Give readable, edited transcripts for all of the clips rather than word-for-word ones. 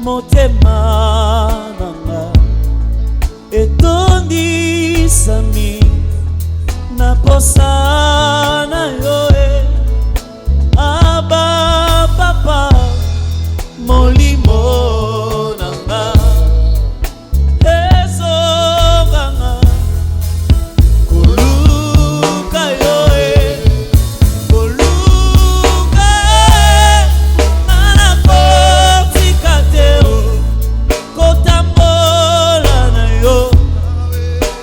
Motema nanga etondi sami na posa na yo aba papa molimo nanga ezonganga koluka yo koluka anakotika te kotambola na yo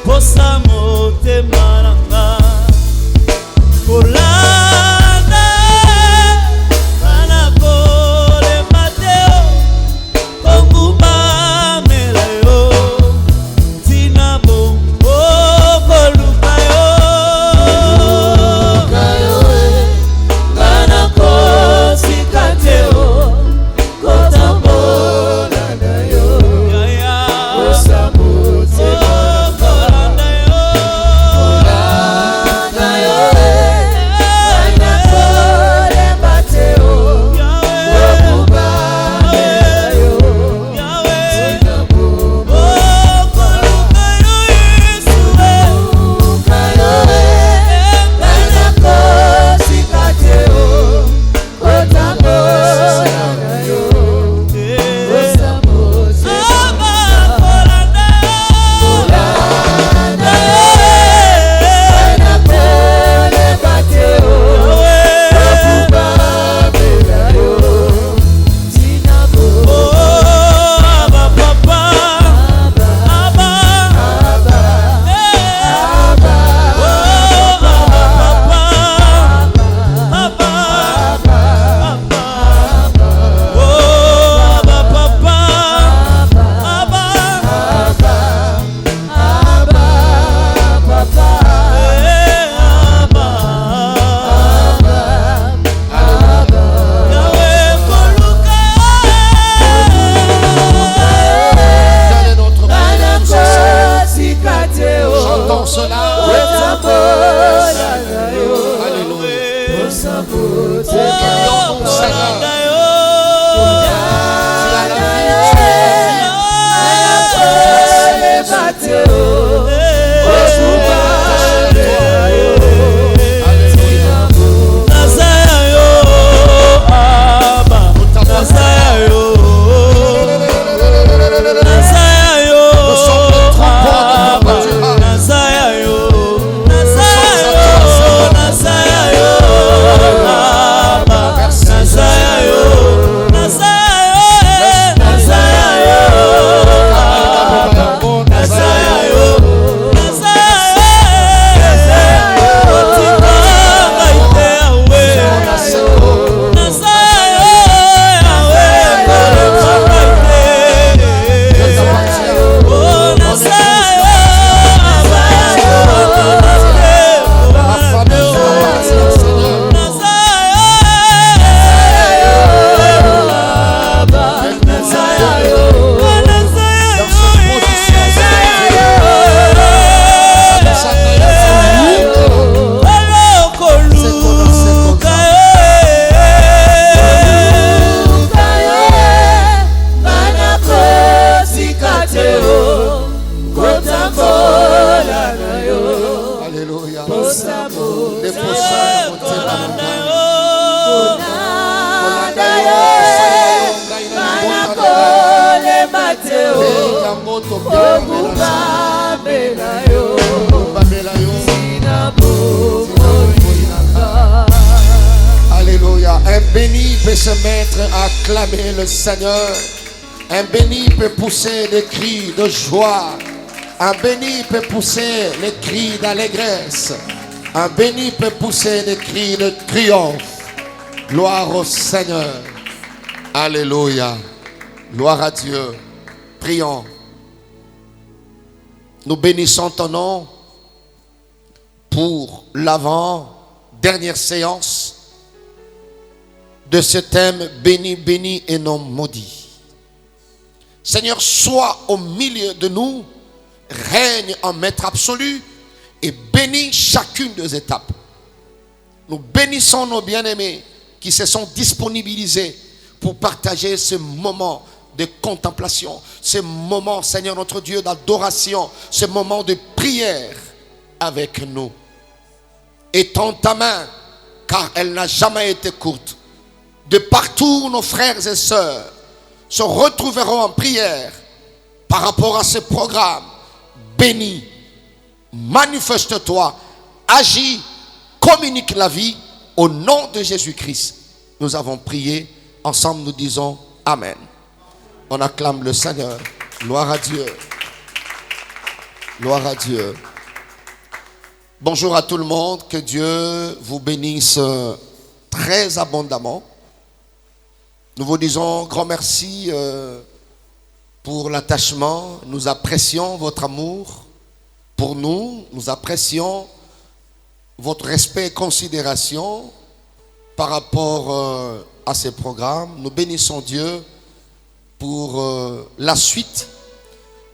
posa motema nanga kolanda anakolemba te kongubamela yo tina bongo koluka yo nganakotika te kotambola na yo posa motema kolanda yo nganakolemba te kongubamela yo tina bongo koluka yo Yesu nganakotika te kotambola na yo posa motema kolanda nganakolemba te kongubamela yo tina bongo aba papa aba Chantons cela. Alléluia. Alléluia. Un béni peut se mettre à acclamer le Seigneur. Un béni peut pousser des cris de joie. Un béni peut pousser les cris d'allégresse. Un béni peut pousser des cris de triomphe. Gloire au Seigneur. Alléluia. Gloire à Dieu. Prions. Nous bénissons ton nom pour l'avant-dernière séance de ce thème béni, béni et non maudit. Seigneur, sois au milieu de nous, règne en maître absolu et bénis chacune des étapes. Nous bénissons nos bien-aimés qui se sont disponibilisés pour partager ce moment de contemplation, ce moment, Seigneur notre Dieu, d'adoration, ce moment de prière avec nous. Étends ta main, car elle n'a jamais été courte. De partout, nos frères et sœurs se retrouveront en prière par rapport à ce programme. Bénis, manifeste-toi, agis, communique la vie au nom de Jésus-Christ. Nous avons prié, ensemble nous disons Amen. On acclame le Seigneur. Gloire à Dieu. Gloire à Dieu. Bonjour à tout le monde. Que Dieu vous bénisse très abondamment. Nous vous disons grand merci pour l'attachement. Nous apprécions votre amour pour nous. Nous apprécions votre respect et considération par rapport à ces programmes. Nous bénissons Dieu pour la suite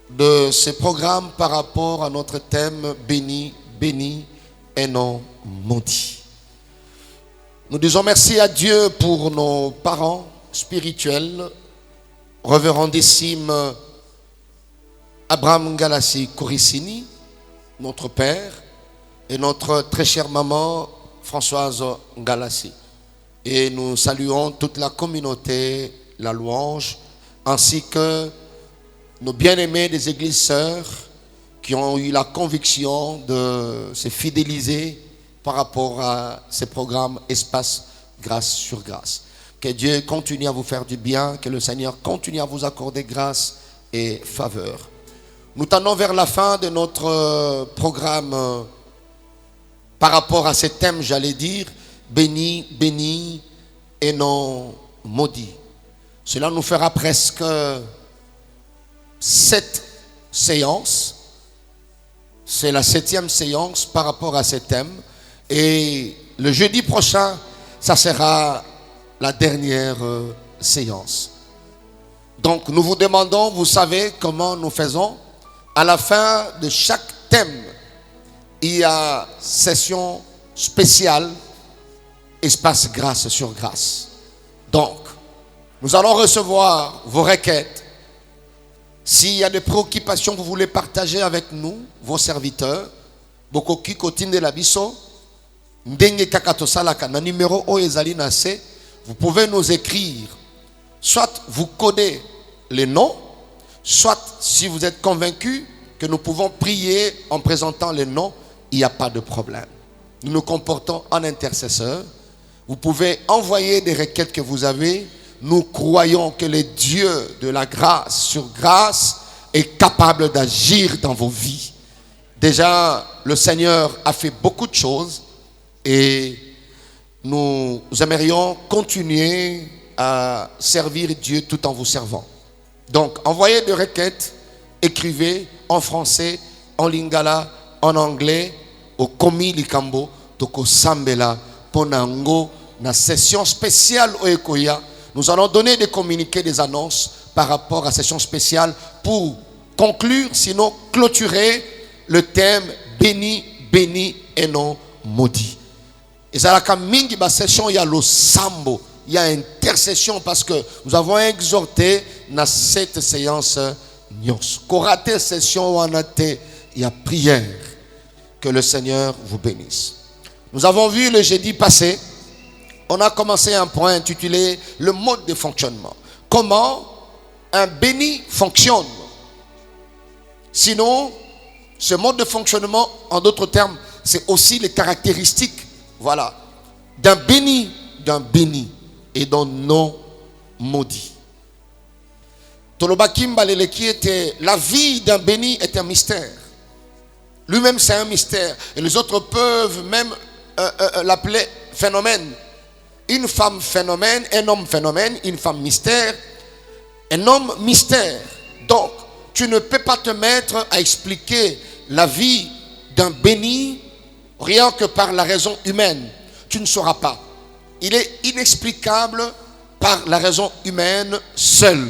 de ces programmes par rapport à notre thème béni, béni et non maudit. Nous disons merci à Dieu pour nos parents spirituels, révérendissime Abraham Galassi Korissini, notre père, et notre très chère maman Françoise Galassi. Et nous saluons toute la communauté, la louange, ainsi que nos bien-aimés des églises sœurs qui ont eu la conviction de se fidéliser par rapport à ces programmes Espace Grâce sur Grâce. Que Dieu continue à vous faire du bien, que le Seigneur continue à vous accorder grâce et faveur. Nous tendons vers la fin de notre programme par rapport à ce thème, j'allais dire, béni, béni et non maudit. Cela nous fera presque 7 séances. C'est la 7e séance par rapport à ce thème. Et le jeudi prochain, ça sera la dernière séance. Donc nous vous demandons, vous savez comment nous faisons. À la fin de chaque thème, il y a session spéciale, espace grâce sur grâce. Donc, nous allons recevoir vos requêtes. S'il y a des préoccupations que vous voulez partager avec nous, vos serviteurs, Bokoki Kotinde Labiso, Ndenge Kakatosalaka, na numéro Oezali Nase, vous pouvez nous écrire. Soit vous codez les noms, soit si vous êtes convaincu que nous pouvons prier en présentant les noms, il n'y a pas de problème. Nous nous comportons en intercesseurs. Vous pouvez envoyer des requêtes que vous avez. Nous croyons que le Dieu de la grâce sur grâce est capable d'agir dans vos vies. Déjà, le Seigneur a fait beaucoup de choses et nous aimerions continuer à servir Dieu tout en vous servant. Donc, envoyez des requêtes, écrivez en français, en lingala, en anglais, au Komi Likambo, Toko Sambela, Ponango, na session spéciale au Ekoya. Nous allons donner des communiqués, des annonces par rapport à la session spéciale pour conclure, sinon clôturer le thème béni, béni et non maudit. Et ça la mingi ba session il y a le sambo, il y a intercession parce que nous avons exhorté dans cette séance nyos. Korate session wanate, il y a prière. Que le Seigneur vous bénisse. Nous avons vu le jeudi passé, on a commencé un point intitulé le mode de fonctionnement. Comment un béni fonctionne. Sinon, ce mode de fonctionnement, en d'autres termes, c'est aussi les caractéristiques, voilà, d'un béni et d'un non maudit. Tolobakim Baleleki était, la vie d'un béni est un mystère. Lui-même, c'est un mystère. Et les autres peuvent même l'appeler phénomène. Une femme phénomène, un homme phénomène, une femme mystère, un homme mystère. Donc, tu ne peux pas te mettre à expliquer la vie d'un béni rien que par la raison humaine. Tu ne sauras pas. Il est inexplicable par la raison humaine seule.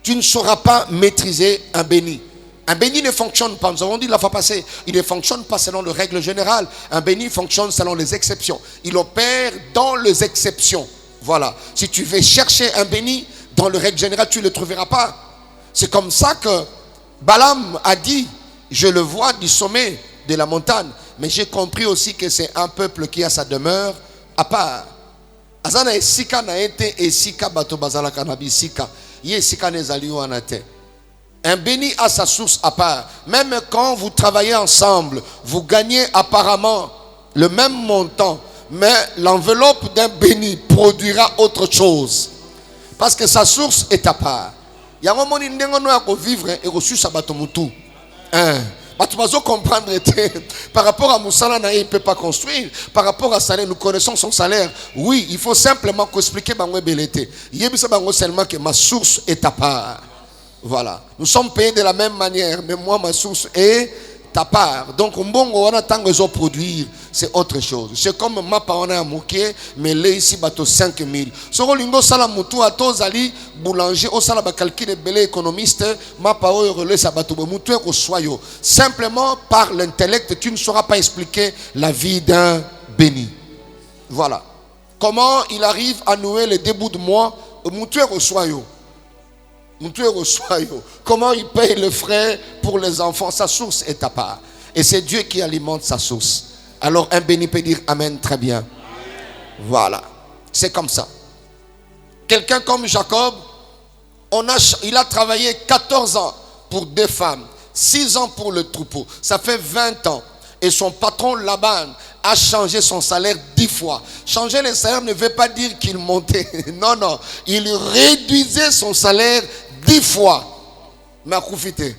Tu ne sauras pas maîtriser un béni. Un béni ne fonctionne pas, nous avons dit la fois passée, il ne fonctionne pas selon les règles générales. Un béni fonctionne selon les exceptions. Il opère dans les exceptions. Voilà. Si tu veux chercher un béni dans les règles générales, tu ne le trouveras pas. C'est comme ça que Balaam a dit, je le vois du sommet de la montagne. Mais j'ai compris aussi que c'est un peuple qui a sa demeure à part. Azana esika na ete esika bato bazala kanabi sika. Ye esika nezali wana te. Un béni a sa source à part. Même quand vous travaillez ensemble, vous gagnez apparemment le même montant, mais l'enveloppe d'un béni produira autre chose. Parce que sa source est à part. Il y a un moment où il vivre et reçu sa batomutu. Tu vas comprendre par rapport à Moussala, il ne peut pas construire. Par rapport à salaire, nous connaissons son salaire. Oui, il faut simplement expliquer seulement que ma source est à part. Voilà. Nous sommes payés de la même manière, mais moi, ma source est à part. Donc, on attend que produire, c'est autre chose. C'est comme ma parole a moqué, mais là ici, bateau 5 000. Soro lingo sala mutu à tozali boulanger, au sala ba calcul belé économiste, ma parole relais sa bateau mutu au soyo. Simplement par l'intellect, tu ne sauras pas expliquer la vie d'un béni. Voilà. Comment il arrive à nouer les débuts de mois au mutu au soyo. Comment il paye le frais pour les enfants? Sa source est à part. Et c'est Dieu qui alimente sa source. Alors un béni peut dire Amen très bien. Voilà. C'est comme ça. Quelqu'un comme Jacob, il a travaillé 14 ans pour 2 femmes, 6 ans pour le troupeau. Ça fait 20 ans. Et son patron Laban a changé son salaire 10 fois. Changer le salaire ne veut pas dire qu'il montait. Non, non. Il réduisait son salaire 10 fois. Mais à profiter.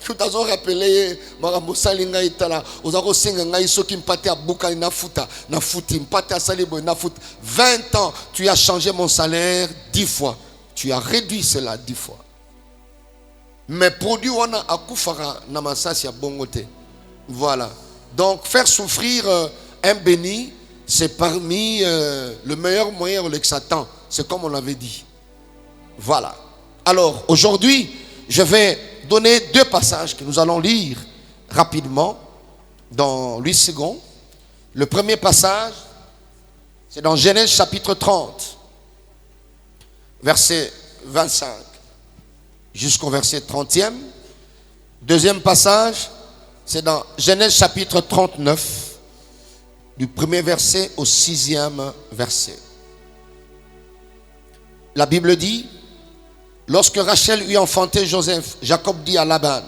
Tout à l'heure rappelé, Maramosa Linga Itala, aux Arosenga Naiso qui m'patait à Bouka na futa, na fouti, m'patait à Salibo na fout. 20 ans, tu as changé mon salaire 10 fois. Tu as réduit cela 10 fois. Mais produit on a akufara namasasi à bongote. Voilà. Donc faire souffrir un béni, c'est parmi le meilleur moyen avec Satan. C'est comme on l'avait dit. Voilà. Alors aujourd'hui, je vais donner 2 passages que nous allons lire rapidement dans 8 secondes. Le premier passage, c'est dans Genèse chapitre 30, verset 25 jusqu'au verset 30e. Deuxième passage, c'est dans Genèse chapitre 39, du premier verset au 6e verset. La Bible dit, lorsque Rachel eut enfanté Joseph, Jacob dit à Laban,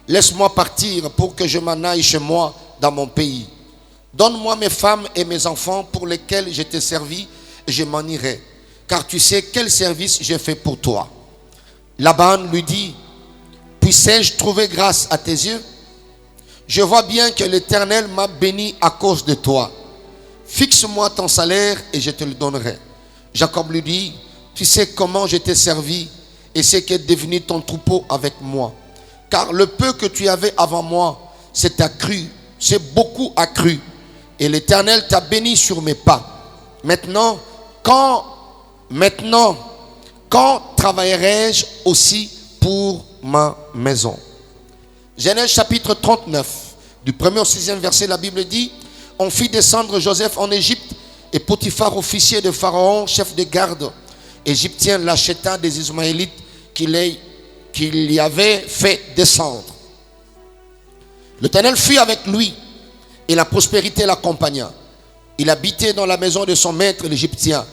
laisse-moi partir pour que je m'en aille chez moi dans mon pays. Donne-moi mes femmes et mes enfants pour lesquels je t'ai servi et je m'en irai. Car tu sais quel service j'ai fait pour toi. Laban lui dit, puissais-je trouver grâce à tes yeux? Je vois bien que l'Éternel m'a béni à cause de toi. Fixe-moi ton salaire et je te le donnerai. Jacob lui dit, tu sais comment je t'ai servi et ce qu'est devenu ton troupeau avec moi. Car le peu que tu avais avant moi, c'est accru, c'est beaucoup accru. Et l'Éternel t'a béni sur mes pas. Maintenant, quand travaillerai-je aussi pour ma maison? Genèse chapitre 39, du 1er au 6e verset, la Bible dit, on fit descendre Joseph en Égypte et Potiphar, officier de Pharaon, chef de garde égyptien, l'acheta des Ismaélites qu'il y avait fait descendre. L'Éternel fut avec lui et la prospérité l'accompagna. Il habitait dans la maison de son maître l'Égyptien.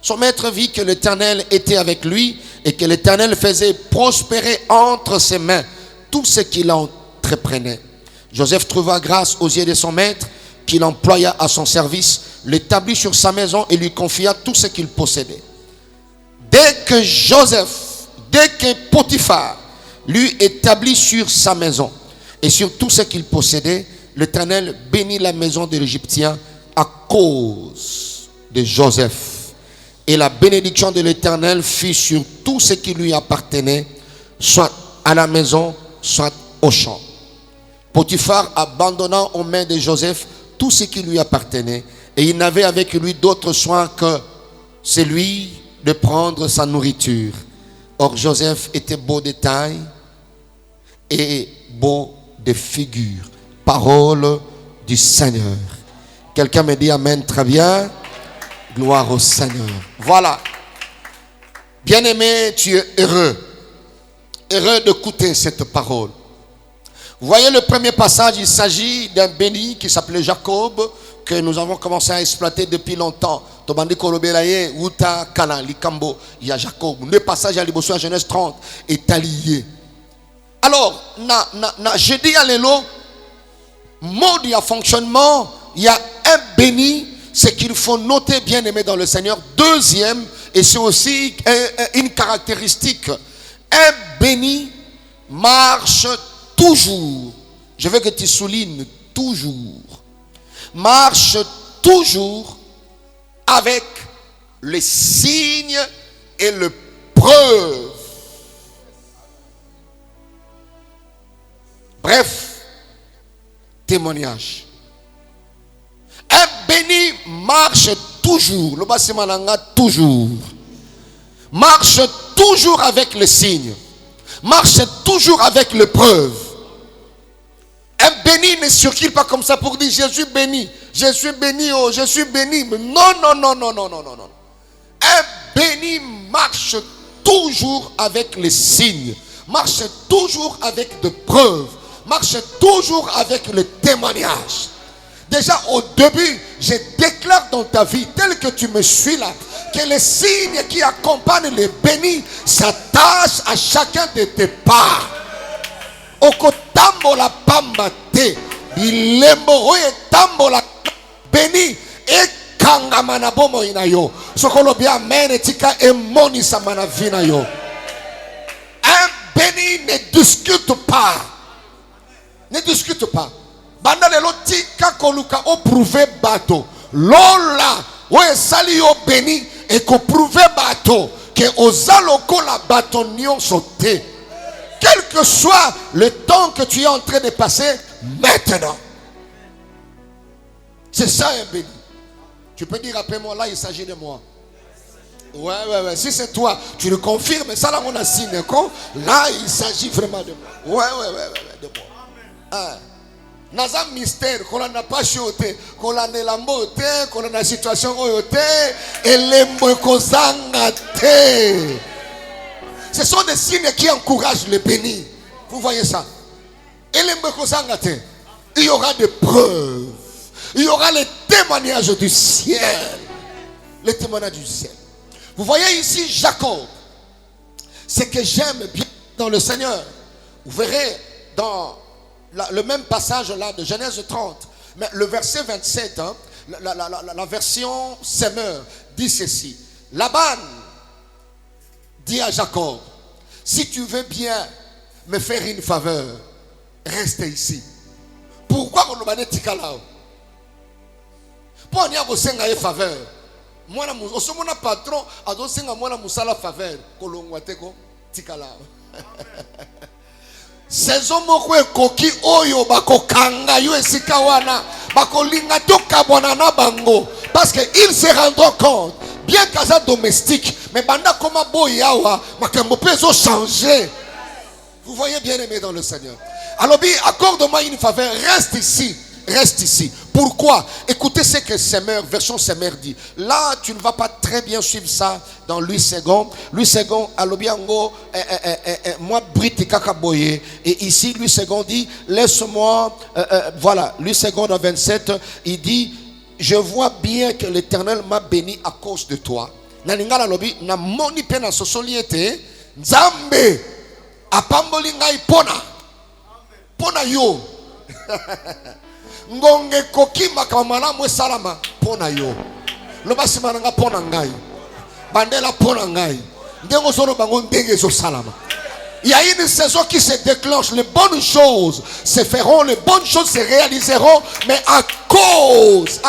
Son maître vit que l'Éternel était avec lui et que l'Éternel faisait prospérer entre ses mains tout ce qu'il entreprenait. Joseph trouva grâce aux yeux de son maître, qu'il employa à son service, l'établit sur sa maison et lui confia tout ce qu'il possédait. Dès que Potiphar lui établit sur sa maison, et sur tout ce qu'il possédait. L'Éternel bénit la maison de l'Égyptien à cause de Joseph. Et la bénédiction de l'Éternel fut sur tout ce qui lui appartenait, soit à la maison, soit au champ. Potiphar abandonna aux mains de Joseph tout ce qui lui appartenait, et il n'avait avec lui d'autre soin que celui de prendre sa nourriture. Or Joseph était beau de taille et beau de figure. Parole du Seigneur. Quelqu'un me dit amen, très bien. Gloire au Seigneur. Voilà. Bien-aimé, tu es heureux. Heureux d'écouter cette parole. Vous voyez le premier passage, il s'agit d'un béni qui s'appelait Jacob, que nous avons commencé à exploiter depuis longtemps. Il y a Jacob. Le passage à l'Ibosso à Genèse 30 est allié. Alors, je dis à l'élo, mode il y a fonctionnement, il y a un béni, c'est qu'il faut noter, bien aimé dans le Seigneur. Deuxième, et c'est aussi une caractéristique, un béni marche toujours. Je veux que tu soulignes toujours. Marche toujours avec les signes et les preuves. Bref, témoignage. Un béni marche toujours. Le basimananga toujours. Marche toujours avec les signes. Marche toujours avec les preuves. Un béni ne circule pas comme ça pour dire je suis béni. Je suis béni, oh, je suis béni. Non. Un béni marche toujours avec les signes. Marche toujours avec des preuves. Marche toujours avec le témoignage. Déjà au début, je déclare dans ta vie, tel que tu me suis là, que les signes qui accompagnent les bénis s'attachent à chacun de tes pas. Okotambola pambate, bilembo oye tambola béni et kangamana bomo inayo. Sokolo bia mene tika emoni samana vina yo. Un béni ne discute pas. Ne discute pas. Banda lelo tika koluka o prouver bateau. Lola oye sali yo béni et ko prouver bateau que ozaloko la bâtonnion sauté. Quel que soit le temps que tu es en train de passer maintenant. C'est ça un béni. Tu peux dire après-moi, là il s'agit de moi. Ouais. Si c'est toi, tu le confirmes. Ça là on a signé. Là il s'agit vraiment de moi. Ouais, de moi. Naza mystère, qu'on n'a pas choté, qu'on a ne lamboté, qu'on a la situation oyoté, et les mokozangate. Ce sont des signes qui encouragent le béni. Vous voyez ça? Et les mokozangate, il y aura des preuves. Il y aura les témoignages du ciel. Les témoignages du ciel. Vous voyez ici Jacob. Ce que j'aime bien dans le Seigneur. Vous verrez dans le même passage là de Genèse 30, mais le verset 27, la version Semeur dit ceci. Laban dit à Jacob, si tu veux bien me faire une faveur, reste ici. Pourquoi on ne tika là? Pour n'y avoir une faveur. Moi, je mon patron, a donné moi la faveur. Kolongwateko tika là. Saison moko ekoki oyo bakokanga yo esika wana bakolinga to kabwana na bango parce que ils se rendront compte bien qu'asa domestique mais banda koma boyawa makambo peso changer. Vous voyez bien aimé dans le Seigneur. Alors bien accorde-moi une faveur, reste ici. Reste ici. Pourquoi? Écoutez ce que Semeur, version Semeur dit. Là, tu ne vas pas très bien suivre ça dans Louis II. Louis II, alobiango, moi, Briti Kakaboye. Et ici, Louis II dit, laisse-moi, voilà, Louis II dans 27, il dit, je vois bien que l'Éternel m'a béni à cause de toi. Naninga lobi, na moni pena sosoliete, Nzambe, apamboli ngai pona yo. Ngonge koki makamala mwe salama pona yo. Loba simananga pona ngai. Bandela pona ngai. Ndengo solo bango ndenge so salama. Il y a une saison qui se déclenche. Les bonnes choses se feront, les bonnes choses se réaliseront, mais à cause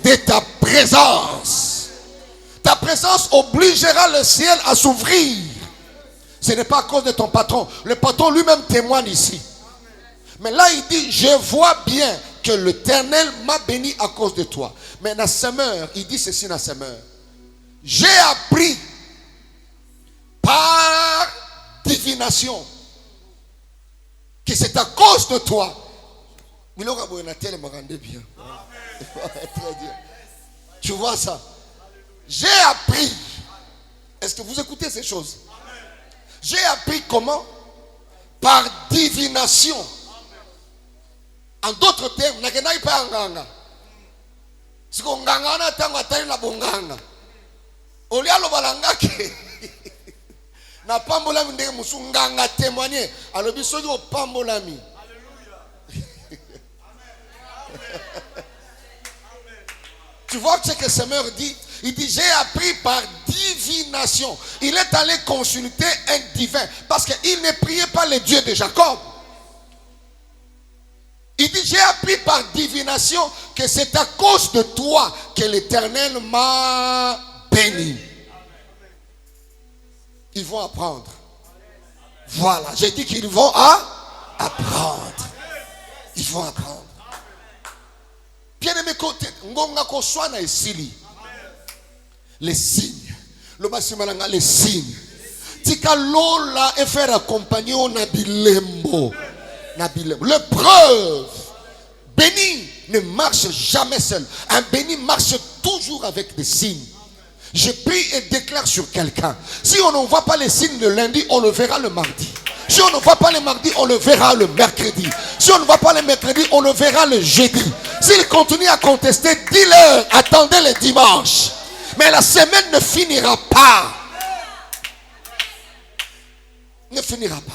de ta présence. Ta présence obligera le ciel à s'ouvrir. Ce n'est pas à cause de ton patron. Le patron lui-même témoigne ici. Mais là, il dit, je vois bien que l'Éternel m'a béni à cause de toi. Mais Nassemeur, il dit ceci, Nassemeur. J'ai appris par divination que c'est à cause de toi. Mais là, me rendait bien. Très bien. Tu vois ça? J'ai appris. Est-ce que vous écoutez ces choses? J'ai appris comment? Par divination. En d'autres termes, je n'ai pas nganga. Si on nganga na tango tayi na bonganga. Olia lo balanga ke. Na pambola ndenge musu nganga témoigner. Alobi soki o pambola mi. Tu vois ce que ce Seigneur dit? Il dit, j'ai appris par divination. Il est allé consulter un divin. Parce qu'il ne priait pas le Dieu de Jacob. Il dit, j'ai appris par divination que c'est à cause de toi que l'Éternel m'a béni. Ils vont apprendre. Voilà, j'ai dit qu'ils vont apprendre. Ils vont apprendre. Bien aimé côté, ngonga ko swana esili. Les signes. Le basimalanga les signes. Tika lola et faire accompagner au nabilembo. Le preuve. Béni ne marche jamais seul. Un béni marche toujours avec des signes. Je prie et déclare sur quelqu'un. Si on ne voit pas les signes le lundi, on le verra le mardi. Si on ne voit pas le mardi, on le verra le mercredi. Si on ne voit pas le mercredi, on le verra le jeudi. S'il continue à contester, dis-leur, attendez le dimanche. Mais la semaine ne finira pas. Ne finira pas.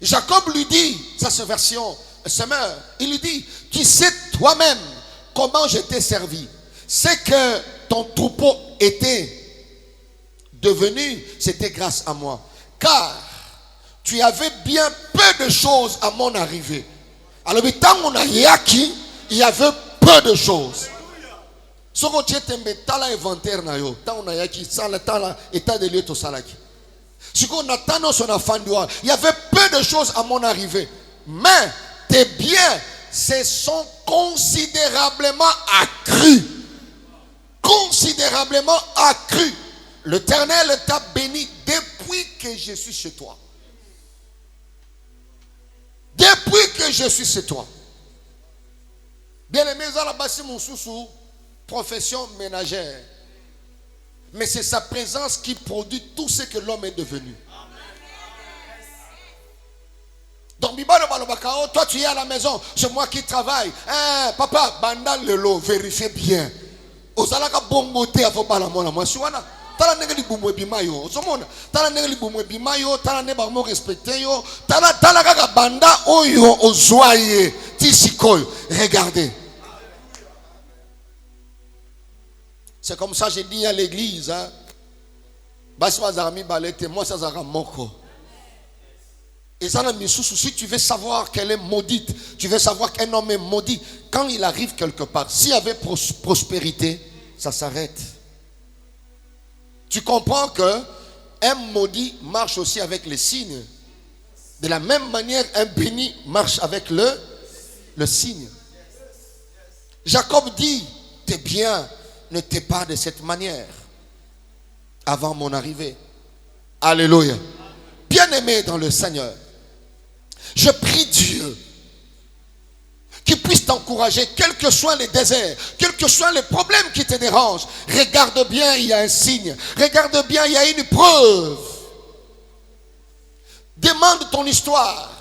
Jacob lui dit, ça c'est version semeur, il lui dit, tu sais toi-même comment je t'ai servi. C'est que ton troupeau était devenu, c'était grâce à moi. Car tu avais bien peu de choses à mon arrivée. Alors, tant qu'on a yaki, il y avait peu de choses. Ce que tu as inventaire, tant on a yaki, sans le temps, état de lieu, tout ça. Ce qu'on attend, il y avait peu de choses à mon arrivée. Mais tes biens se sont considérablement accrus. Considérablement accrus. L'Éternel t'a béni depuis que je suis chez toi. Depuis que je suis chez toi. Bien aimé, mon sous profession ménagère. Mais c'est sa présence qui produit tout ce que l'homme est devenu. Donc, toi tu es à la maison, c'est moi qui travaille. Papa, bandal le lot, vérifiez bien. Ozalaka bongote avant balamona moi suana. Tala nengeli bumwe bimayo. Osomona. Tala nengeli bumwe bimayo, tala ne ba mo respecter yo. Tala kaka banda oyo ozwaye tisikoyo. Regardez. C'est comme ça j'ai dit à l'église hein. Basi bazarami balete moi ça zara moko. Et ça si tu veux savoir qu'elle est maudite, tu veux savoir qu'un homme est maudit, quand il arrive quelque part, s'il y avait prospérité, ça s'arrête. Tu comprends que un maudit marche aussi avec les signes. De la même manière, un béni marche avec le signe. Jacob dit, tes biens n'étaient pas de cette manière avant mon arrivée. Alléluia. Bien-aimé dans le Seigneur, je prie Dieu qu'il puisse t'encourager, quels que soient les déserts, quels que soient les problèmes qui te dérangent. Regarde bien, il y a un signe. Regarde bien, il y a une preuve. Demande ton histoire.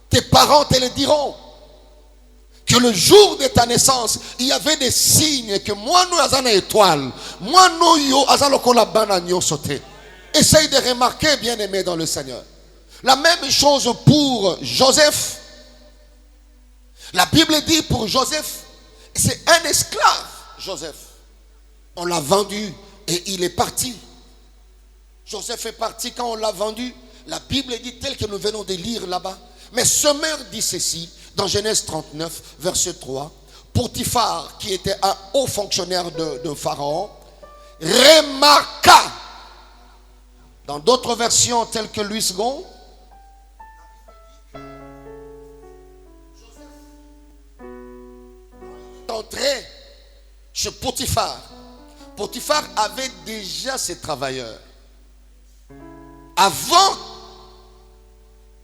Tes parents te le diront. Que le jour de ta naissance, il y avait des signes que moi, nous avons une étoile. Moi, nous avons la banane sauté. Essaye de remarquer, bien aimé dans le Seigneur. La même chose pour Joseph. La Bible dit pour Joseph, c'est un esclave, Joseph. On l'a vendu et il est parti. Joseph fait partie quand on l'a vendu. La Bible dit tel que nous venons de lire là-bas. Mais Semeur dit ceci dans Genèse 39, verset 3. Potiphar, qui était un haut fonctionnaire de Pharaon, remarqua, dans d'autres versions telles que Louis II, entré chez Potiphar. Potiphar avait déjà ses travailleurs. Avant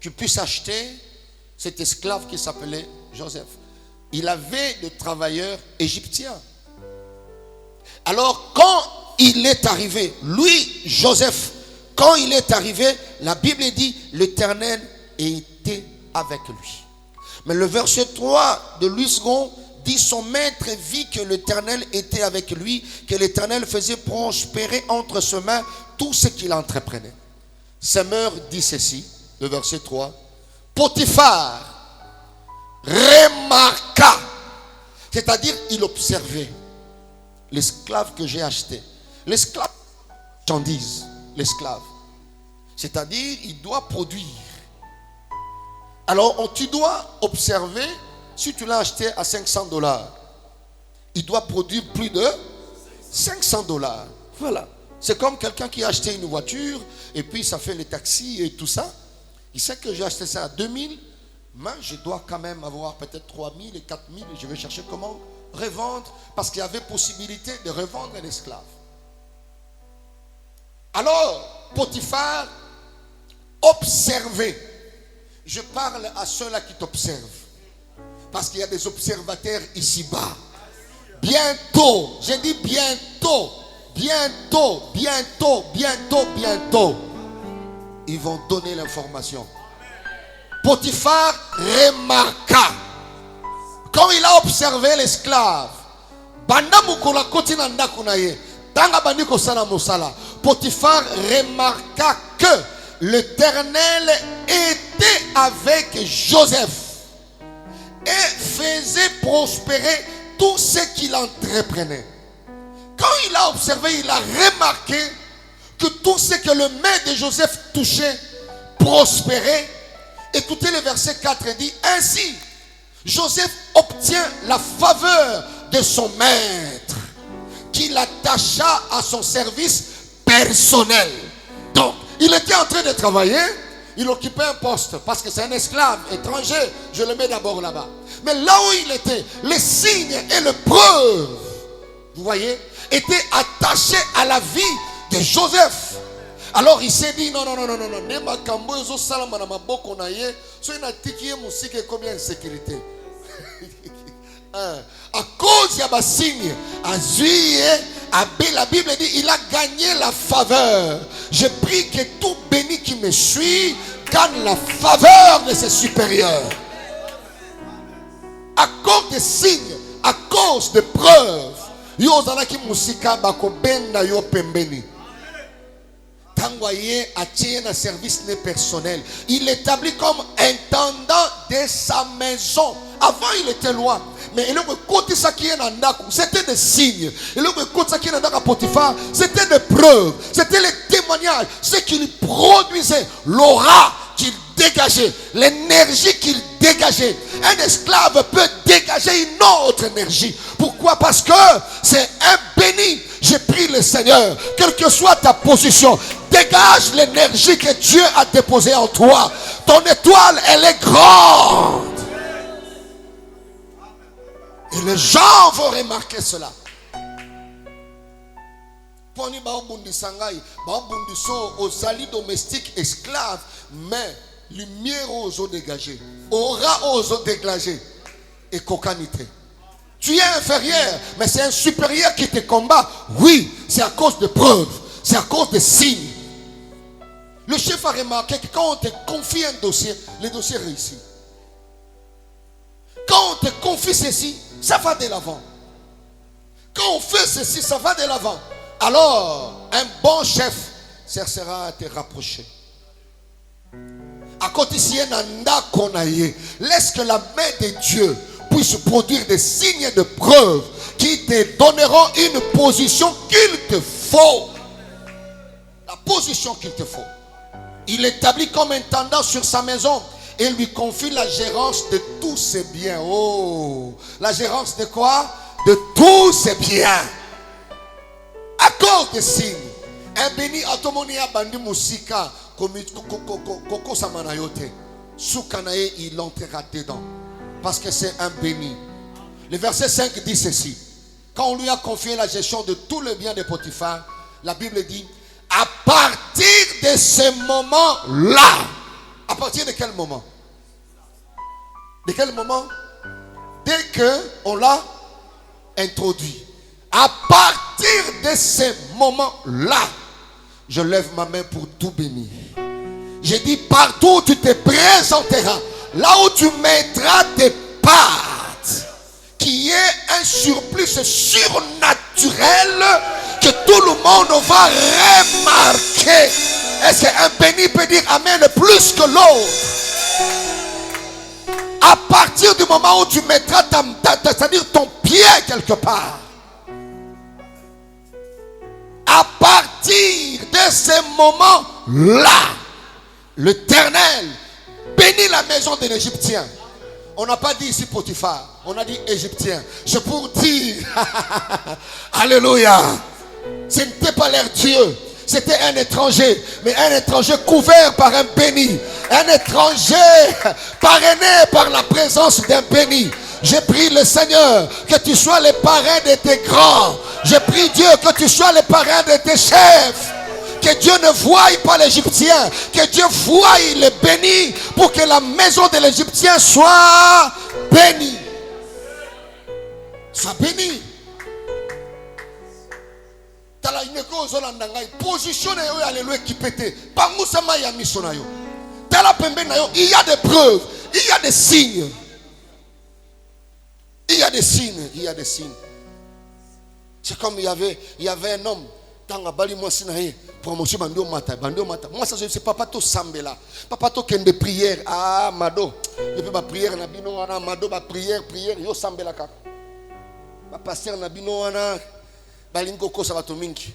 qu'il puisse acheter cet esclave qui s'appelait Joseph, il avait des travailleurs égyptiens. Alors quand il est arrivé, lui, Joseph, quand il est arrivé, la Bible dit l'Éternel était avec lui. Mais le verset 3 de Louis II dit son maître vit que l'Éternel était avec lui, que l'Éternel faisait prospérer entre ses mains tout ce qu'il entreprenait. Semeur dit ceci, le verset 3. Potiphar remarqua, c'est-à-dire il observait l'esclave que j'ai acheté. L'esclave, marchandise, l'esclave. C'est-à-dire il doit produire. Alors tu dois observer, si tu l'as acheté à $500, il doit produire plus de $500. Voilà. C'est comme quelqu'un qui a acheté une voiture et puis ça fait les taxis et tout ça. Il sait que j'ai acheté ça à 2000, mais je dois quand même avoir peut-être 3000 et 4000 et je vais chercher comment revendre parce qu'il y avait possibilité de revendre un esclave. Alors, Potiphar observait. Je parle à ceux-là qui t'observent. Parce qu'il y a des observateurs ici-bas. Bientôt, j'ai dit bientôt, bientôt, bientôt, bientôt, bientôt, ils vont donner l'information. Potiphar remarqua, quand il a observé l'esclave, Potiphar remarqua que l'Éternel était avec Joseph et faisait prospérer tout ce qu'il entreprenait. Quand il a observé, il a remarqué que tout ce que le main de Joseph touchait prospérait. Écoutez le verset 4 dit, ainsi Joseph obtient la faveur de son maître qui l'attacha à son service personnel. Donc il était en train de travailler, il occupait un poste parce que c'est un esclave étranger, je le mets d'abord là-bas. Mais là où il était, les signes et les preuves, vous voyez, étaient attachés à la vie de Joseph. Alors il s'est dit non, non, non, non, non, non, combien de sécurité. À cause de ma signe, la Bible dit il a gagné la faveur. Je prie que tout béni qui me suit gagne la faveur de ses supérieurs. À cause des signes, à cause des preuves, un service personnel. Il l'établit comme intendant de sa maison. Avant il était loin, mais c'était des signes. C'était des preuves, c'était les témoignages, ce qu'il produisait, l'aura qu'il dégageait, l'énergie qu'il dégageait. Un esclave peut dégager une autre énergie. Pourquoi? Parce que c'est un béni. J'ai pris le Seigneur, quelle que soit ta position, dégage l'énergie que Dieu a déposée en toi. Ton étoile, elle est grande. Et les gens vont remarquer cela. Aux alliés domestiques esclaves, mais lumière aux eaux dégagées, aura aux eaux dégagées et cocanité. Tu es inférieur, mais c'est un supérieur qui te combat. Oui, c'est à cause de preuves, c'est à cause de signes. Le chef a remarqué que quand on te confie un dossier, le dossier réussit. Quand on te confie ceci, ça va de l'avant. Quand on fait ceci, ça va de l'avant. Alors, un bon chef cherchera à te rapprocher. À côté si laisse que la main de Dieu puisse produire des signes de preuve qui te donneront une position qu'il te faut. la position qu'il te faut. Il établit comme intendant sur sa maison et lui confie la gérance de tous ses biens. Oh, la gérance de quoi? De tous ses biens. À cause des signes. Un béni atomonia bandi musika koko samanayote. Soukanaye, il entrera dedans. Parce que c'est un béni. Le verset 5 dit ceci. Quand on lui a confié la gestion de tout le bien de Potiphar, la Bible dit, à partir de ce moment-là. À partir de quel moment? De quel moment? Dès qu'on l'a introduit. À partir de ce moment-là, je lève ma main pour tout bénir. J'ai dit, partout où tu te présenteras, là où tu mettras tes pattes, qu'il y ait un surplus surnaturel que tout le monde va remarquer. Est-ce qu'un béni peut dire amen plus que l'autre? À partir du moment où tu mettras c'est-à-dire ton pied quelque part, à partir de ce moment-là, l'Éternel bénit la maison de l'Égyptien. On n'a pas dit ici Potiphar, on a dit Égyptien. C'est pour dire, alléluia, ce n'était pas leur Dieu, c'était un étranger, mais un étranger couvert par un béni, un étranger parrainé par la présence d'un béni. J'ai prie le Seigneur que tu sois le parrain de tes grands. J'ai prie Dieu que tu sois le parrain de tes chefs. Que Dieu ne voie pas l'Égyptien, que Dieu voie le béni pour que la maison de l'Égyptien soit bénie. Soit bénie. Tala ineko zolanda ngai position na yo alléluia qui pété. Pangusa ma ya mission na yo. Tala pembe na yo, il y a des preuves, il y a des signes. Il y a des signes, il y a des signes. C'est comme il y avait un homme tanga bali moi sinaye promotion bandio mata. Moi ça c'est papa to sambela. Papa to kende prière ah mado. Et puis ba prière na bino wana mado ba prière yo sambela kaka. Ba pasteur na bino wana balingo ko sa bato mingi.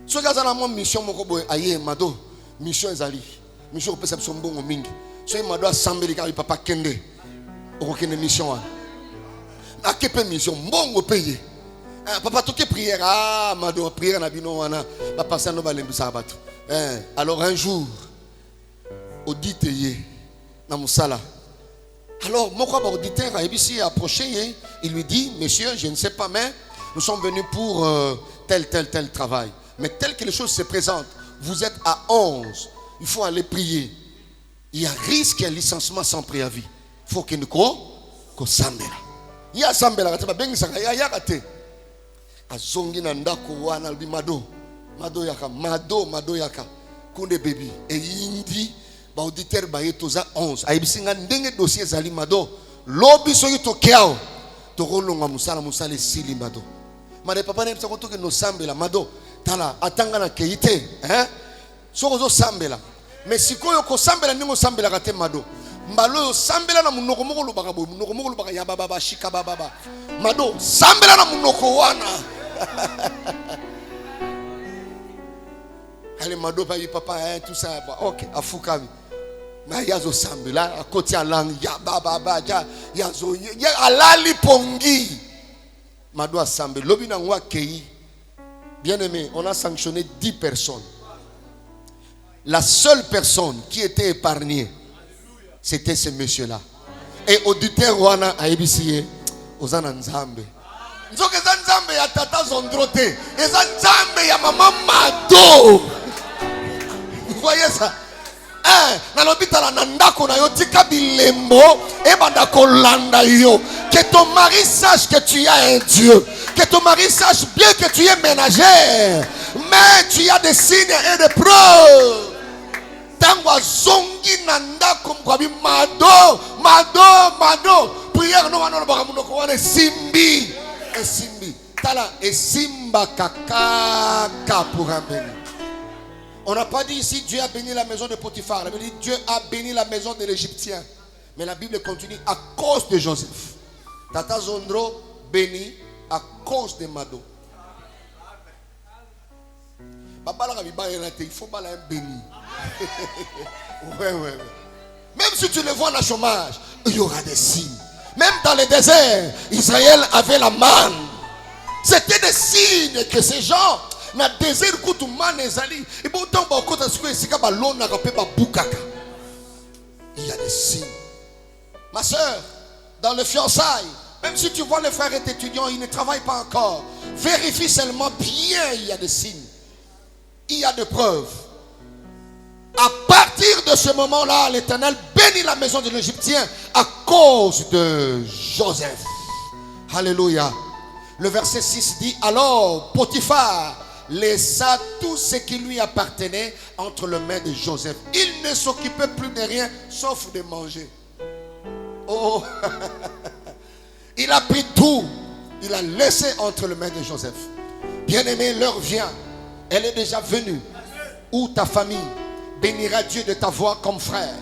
So gaza na mo mission moko boy aye mado mission ezali. Mission ko pesa mbongo mingi. So mado asambeli ka papa kende. Okokende mission wana. Na kepe mission mbongo payer. Papa toke prière ah mado prière na bino wana ba passer no balembisa bato. Alors un jour auditeye na musala. Alors mon auditeur a approché, il lui dit monsieur, je ne sais pas mais nous sommes venus pour tel travail. Mais tel que les choses se présentent, vous êtes à 11, il faut aller prier. Il y a risque et licenciement sans préavis. Il faut que nous sambela. Il y a sambela azongi na ndako wana bi mado yaka kunde baby et indi ba auditeur ba yetoza 11 ayibisinga ndenge dossier zali mado lobi soki to kiao to rolonga musala esili mado made papa ne psa ko to ke no sambela mado tala atanga na keite soko zo sambela mais sikoyo ko sambela ningo sambela kate mado mbalo sambela na munoko moko lubaka bo munoko moko lubaka ya baba shika baba mado sambela na munoko wana. Allez mado pa papa tout ça OK afukami na yazo sambela akoti alang ya baba yazo ya alali pongi mado assemble lobi na ngwa kei. Bien aimé, on a sanctionné 10 personnes. La seule personne qui était épargnée, c'était ce monsieur-là. Et auditeur wana aibisiye ozana nzambe. Nzoke za nzambe ya tata zondrote, eza nzambe ya maman mado. Vous voyez ça? Na l'hôpital na ndako na yo tika bilembo e banda kolanda yo. Que ton mari sache que tu as un Dieu. Que ton mari sache bien que tu es ménagère. Mais tu as des signes et des preuves. Tangwa zongi na ndako mkwabi mado. Prière no wana baka munoko wana simbi. Esimbi. Tala esimba kaka pour un béni. On n'a pas dit ici Dieu a béni la maison de Potiphar. La Bible dit Dieu a béni la maison de l'Égyptien. Mais la Bible continue à cause de Joseph. Tata Zondro béni à cause de Mado. Il faut un béni. Ouais. Même si tu le vois dans le chômage, il y aura des signes. Même dans le désert, Israël avait la manne. C'était des signes que ces gens, dans le désert, il y a des signes. Ma soeur, dans le fiançailles, même si tu vois le frère est étudiant, il ne travaille pas encore. Vérifie seulement bien, il y a des signes. Il y a des preuves. À partir de ce moment-là, l'Éternel bénit la maison de l'Égyptien à cause de Joseph. Alléluia. Le verset 6 dit, alors Potiphar laissa tout ce qui lui appartenait entre les mains de Joseph. Il ne s'occupait plus de rien sauf de manger. Oh, il a pris tout. Il a laissé entre les mains de Joseph. Bien-aimé, l'heure vient. Elle est déjà venue. Où ta famille bénira Dieu de t'avoir comme frère.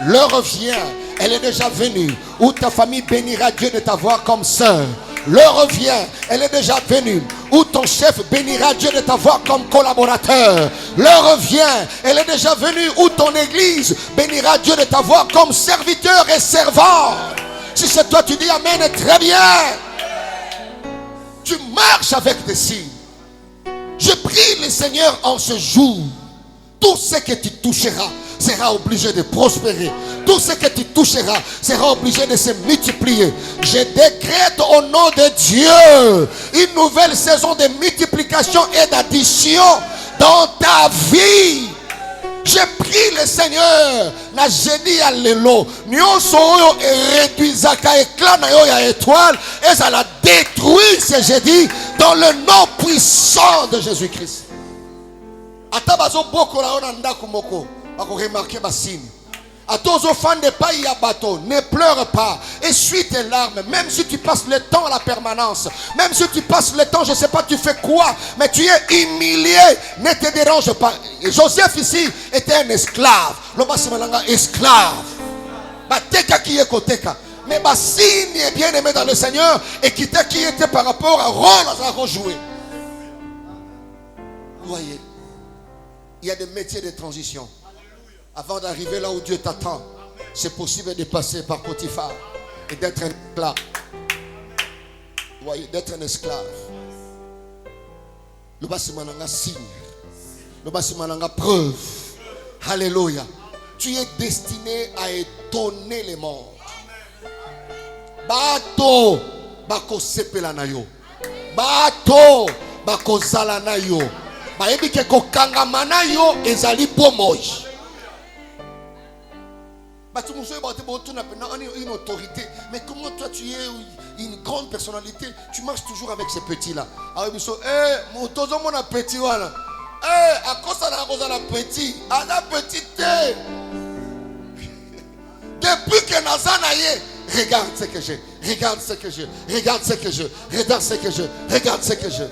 L'heure vient. Elle est déjà venue. Où ta famille bénira Dieu de t'avoir comme sœur. L'heure vient, elle est déjà venue, où ton chef bénira Dieu de t'avoir comme collaborateur. L'heure vient, elle est déjà venue, où ton église bénira Dieu de t'avoir comme serviteur et servant. Si c'est toi, tu dis amen, très bien. Tu marches avec des signes. Je prie le Seigneur en ce jour. Tout ce que tu toucheras sera obligé de prospérer. Tout ce que tu toucheras sera obligé de se multiplier. Je décrète au nom de Dieu une nouvelle saison de multiplication et d'addition dans ta vie. Je prie le Seigneur. Na jeudi ya lelo nyonso oyo réduisaka éclat na yo ya étoile et ça la détruit ce jeudi dans le nom puissant de Jésus-Christ. Ata bazo boko la ona ndako moko bako remarquer basine. À tous aux fans de pays à bateau, ne pleure pas, essuie tes larmes, même si tu passes le temps à la permanence, même si tu passes le temps, je ne sais pas tu fais quoi, mais tu es humilié, ne te dérange pas. Joseph ici était un esclave, esclave. Mais Bassine est bien aimé dans le Seigneur et qui était par rapport à rôle à rejouer. Vous voyez, il y a des métiers de transition. Avant d'arriver là où Dieu t'attend, c'est possible de passer par Potiphar et d'être un esclave. Vous voyez, d'être un esclave. Le bâtiment a signe. Le bâtiment a preuve. Alléluia. Tu es destiné à étonner les morts. Bato bako sepela na yo. Bato bako zala na yo. Baebi ke ko kangamana yo ezali bomoi. Une autorité, mais comment toi tu es une grande personnalité, tu marches toujours avec ces petits là. Alors ils sont mon petit voilà. À cause de la petit, à la petite. Depuis que Nazanaye, regarde ce que j'ai, regarde ce que j'ai, regarde ce que je, regarde ce que je, regarde ce que je.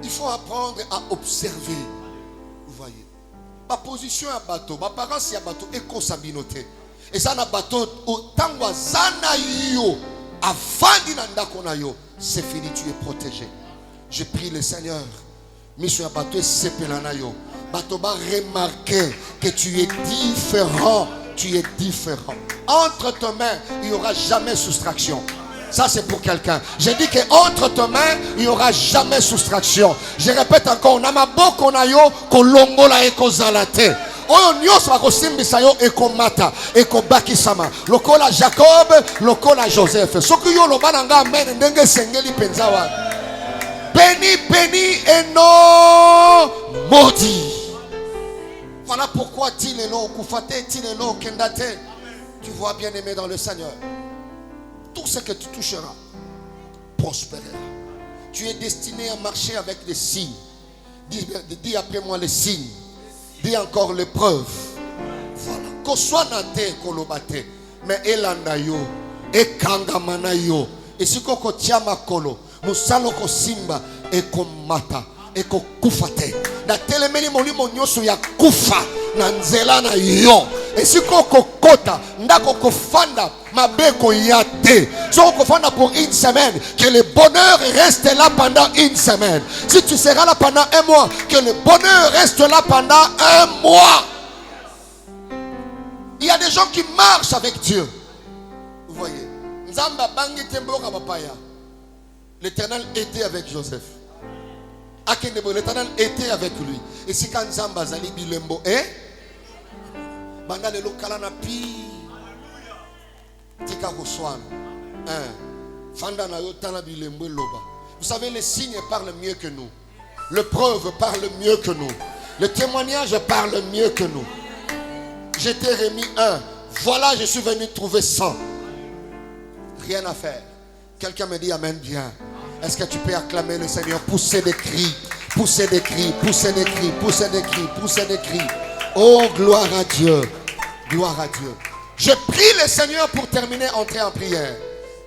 Il faut apprendre à observer. Vous voyez. Ma position à bateau, ma parence à bateau et consabinoté. Et ça na bateau autant wazana yo avant d'inanda konayo, c'est fini, tu es protégé. Je prie le Seigneur. Mission à bateau et sepelana yo. Bateau va remarquer que tu es différent, tu es différent. Entre tes mains, il n'y aura jamais soustraction. Ça c'est pour quelqu'un. J'ai dit qu'entre tes mains, il n'y aura jamais soustraction. Je répète encore, on a ma boko na yo, kolongola eko zalate. Oyo nyos va kosimbisa yo eko mata, eko bakisama. Lokola Jacob, lokola Joseph. Soki yo lobananga amen ndenge sengeli penza wa. Béni, béni et non maudit. Voilà pourquoi Tilelo, Koufate, Tilelo, Kendate. Tu vois bien aimé dans le Seigneur. Tout ce que tu toucheras prospérera. Tu es destiné à marcher avec des signes. Dis après moi les signes. Dis encore les preuves. Voilà. Koswanate kolobate. Mais elanda yo. Ekangamana yo. Et si koko tiama kolo. Musalo ko simba. Eko mata. Eko kufate. Na telemeni moni monyoso ya kufa. Na nzela na yo. Et si kokota, ndako kofanda, mabe koyate. Si on kofanda pour une semaine, que le bonheur reste là pendant une semaine. Si tu seras là pendant un mois, que le bonheur reste là pendant un mois. Il y a des gens qui marchent avec Dieu. Vous voyez. Nzamba bangi temboka papaya. L'Éternel était avec Joseph. L'Éternel était avec lui. Et si quand Nzamba zali bilembo, banda le lokala na pi. Tika koswan. Fanda na yotana bilembo loba. Vous savez, les signes parlent mieux que nous. Le preuve parle mieux que nous. Le témoignage parle mieux que nous. Je t'ai remis 1. Voilà, je suis venu trouver 100. Rien à faire. Quelqu'un me dit amen bien. Est-ce que tu peux acclamer le Seigneur? Pousser des cris. Pousser des cris. Pousser des cris. Pousser des cris. Pousser des cris. Oh, gloire à Dieu. Gloire à Dieu. Je prie le Seigneur pour terminer, entrer en prière.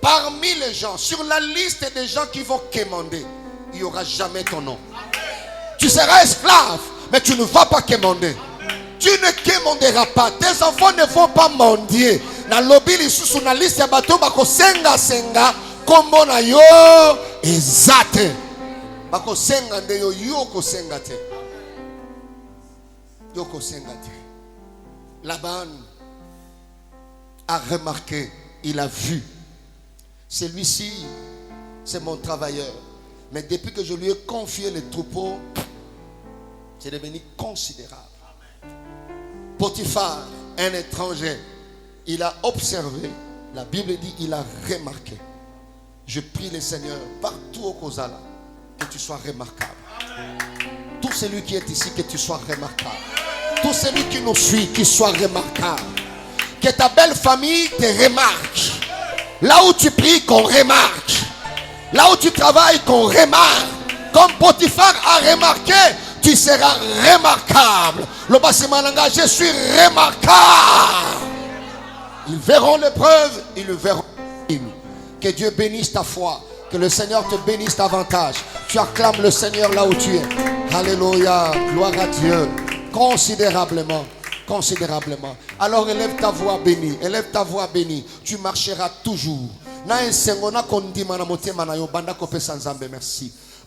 Parmi les gens, sur la liste des gens qui vont quémander, il n'y aura jamais ton nom. Tu seras esclave, mais tu ne vas pas quémander. Tu ne quémanderas pas. Tes enfants ne vont pas mendier. Na lobby lisusu na liste ya bato bako senga senga kombo na yo ezate. Bako senga nde yo yoko senga te. Yoko senga te. Laban a remarqué, il a vu. Celui-ci, c'est mon travailleur. Mais depuis que je lui ai confié les troupeaux, c'est devenu considérable. Potiphar, un étranger, il a observé. La Bible dit, il a remarqué. Je prie le Seigneur, partout au Kozala, que tu sois remarquable. Tout celui qui est ici, que tu sois remarquable. Tout celui qui nous suit, qu'il soit remarquable. Que ta belle famille te remarque. Là où tu pries, qu'on remarque. Là où tu travailles, qu'on remarque. Comme Potiphar a remarqué, tu seras remarquable. Le Bassimananga, je suis remarquable. Ils verront l'épreuve, ils le verront. Que Dieu bénisse ta foi. Que le Seigneur te bénisse davantage. Tu acclames le Seigneur là où tu es. Alléluia. Gloire à Dieu. Considérablement. Considérablement. Alors élève ta voix bénie. Élève ta voix bénie. Tu marcheras toujours. Merci.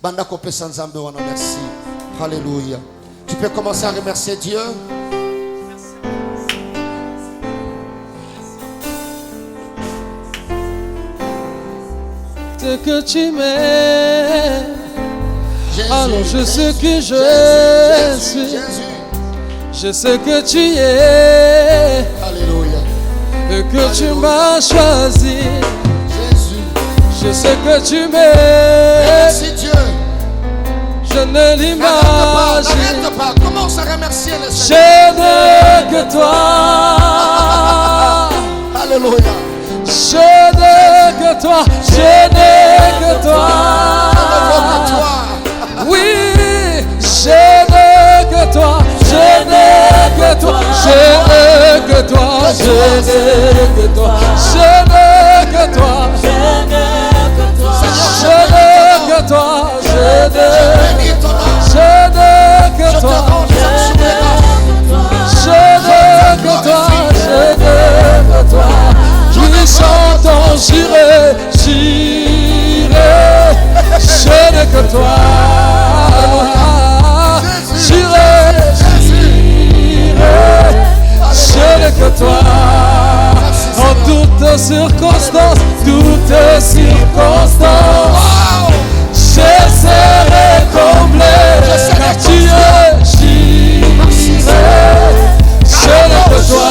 Banda kope sanzambe wana, merci. Alléluia. Tu peux commencer à remercier Dieu. Ce que tu m'aimes, Jésus, alors je sais que je suis. Jésus. Je sais que tu es. Alléluia. Et que tu m'as choisi. Jésus. Je sais que tu m'aimes. Merci Dieu. Je ne l'imagine. N'arrête pas. Commence à remercier le Je Seigneur. n'ai que toi. Alléluia. Je n'ai que toi. Je n'ai que toi. Oui, je n'ai que toi. Je n'ai que toi. Je n'ai que toi. Je n'ai que toi. Je n'ai que toi. Je n'ai que toi. Je n'ai que toi. Je n'ai que toi. Je n'ai que toi. Je n'ai que toi. Nous chantons, j'irai, j'irai. Je n'ai que toi. J'irai, j'irai. Je n'ai que toi. En toutes circonstances, toutes circonstances. J'essaierai combler, car tu es, j'irai. Je n'ai que toi.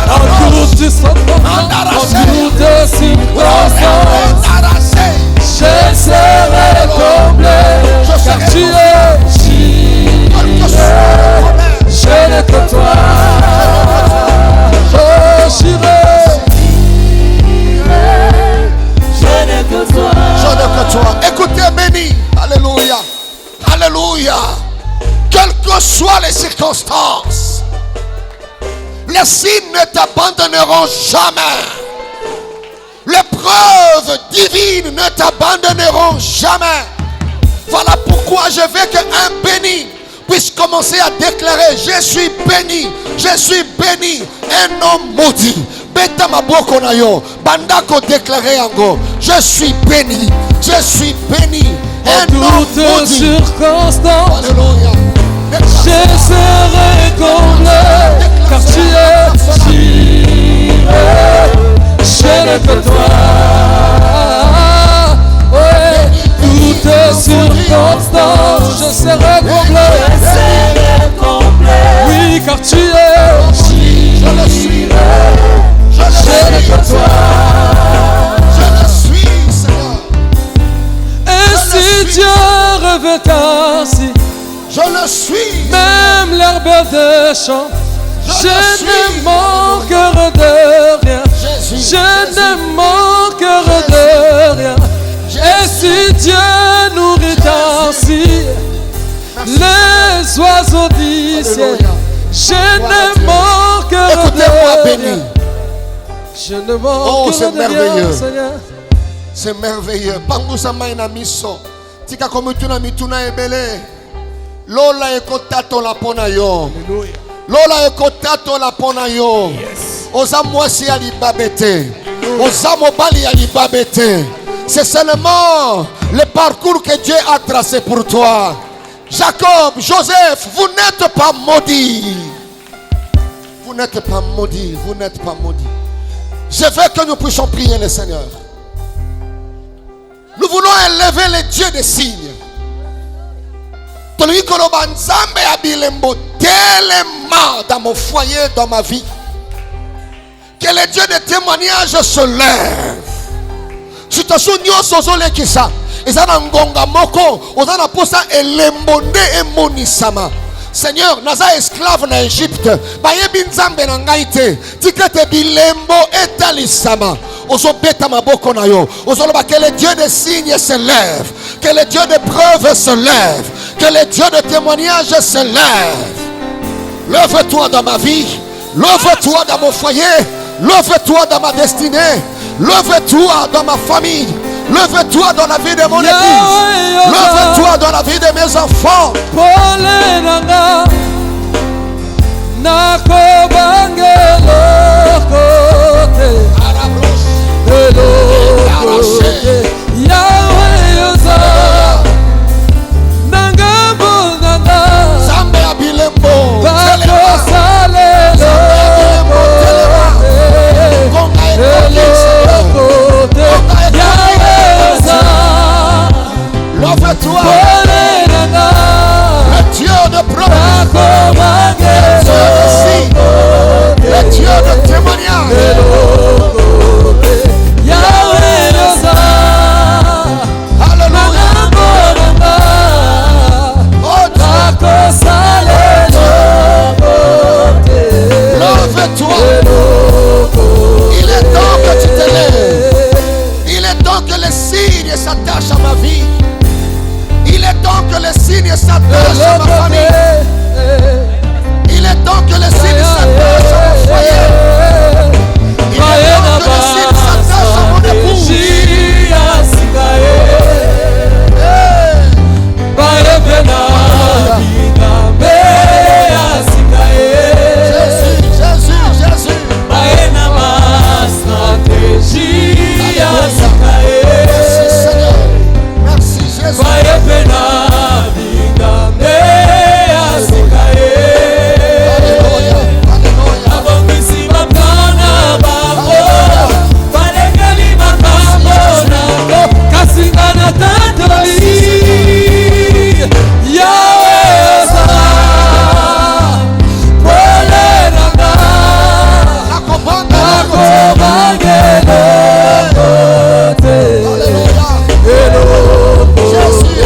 En toutes circonstances, j'essaierai combler, car tu es, j'irai. Je n'ai que toi. Oh, j'irai. Je n'ai que toi. Je n'ai que toi. Écoutez, béni. Alléluia. Alléluia. Quelles que soient les circonstances, les signes ne t'abandonneront jamais. Les preuves divines ne t'abandonneront jamais. Voilà pourquoi je veux qu'un béni puisse commencer à déclarer: je suis béni, je suis béni. béni, un homme maudit. Beta maboko na yo, bandako déclaré yango. Je suis béni, je suis béni. En toute circonstance, Alléluia. je serai comblé, car tu es Jireh. Je n'ai que toi. Ouais, toutes circonstances, je serai comblé. Oui, car tu es Jireh. Je le suis. Je n'ai que toi. Je le suis, Seigneur. Et si Dieu revêt ainsi, Je le suis. même l'herbe des champs, je ne manquerai de rien. Jésus. Je ne manquerai de rien. Et si Dieu nourrit ainsi les oiseaux du ciel, je ne manquerai Écoutez-moi, de béni. rien. Je ne Oh, c'est manquerai de merveilleux. rien, Seigneur. C'est merveilleux. Pangusa maina miso. Tika komituna mituna ebele. Lola ekotato la pona yo. Lola ekotato la pona yo. Oza mwasi ya libabete. Oza mobali ya libabete. C'est seulement le parcours que Dieu a tracé pour toi. Jacob, Joseph, vous n'êtes pas maudits. Vous n'êtes pas maudits. Vous n'êtes pas maudits. Je veux que nous puissions prier le Seigneur. Nous voulons élever les dieux des signes. Dans mon foyer, dans ma vie. Que les dieux de témoignage se lèvent. Si tu as souvenir qui ça, et ça n'a ngonga moko, on a posa elembonde et monisama. Seigneur, naza esclave na Égypte, baye binzambe na ngaite, tikete bilembo etalisama. Ozo beta maboko na yo. Ozo loba que les dieux de signes se lèvent, que les dieux de preuves se lèvent, que les dieux de témoignage se lèvent. Lève-toi dans ma vie, lève-toi dans mon foyer, lève-toi dans ma destinée, lève-toi dans ma famille, lève-toi dans la vie de mon église, lève-toi dans la vie de mes enfants. Polenanga nakobangelo kote kote Yahweh yoza nangabo nanga Zambe abilembo bakosalelo kote Yahweh yoza lève-toi, Polenanga le Dieu de promesse, le Dieu de témoignage. Alléluia. Oh Dieu, lève-toi. Il est temps que tu te lèves. Il est temps que les signes s'attachent à ma vie. Il est temps que les signes s'attachent à ma famille. Il est temps que les signes s'attachent à mon foyer. Il est temps que les signes s'attachent à mon épouse. Jésus. Merci Seigneur. Merci Jésus. Alléluia. Alléluia. Jésus.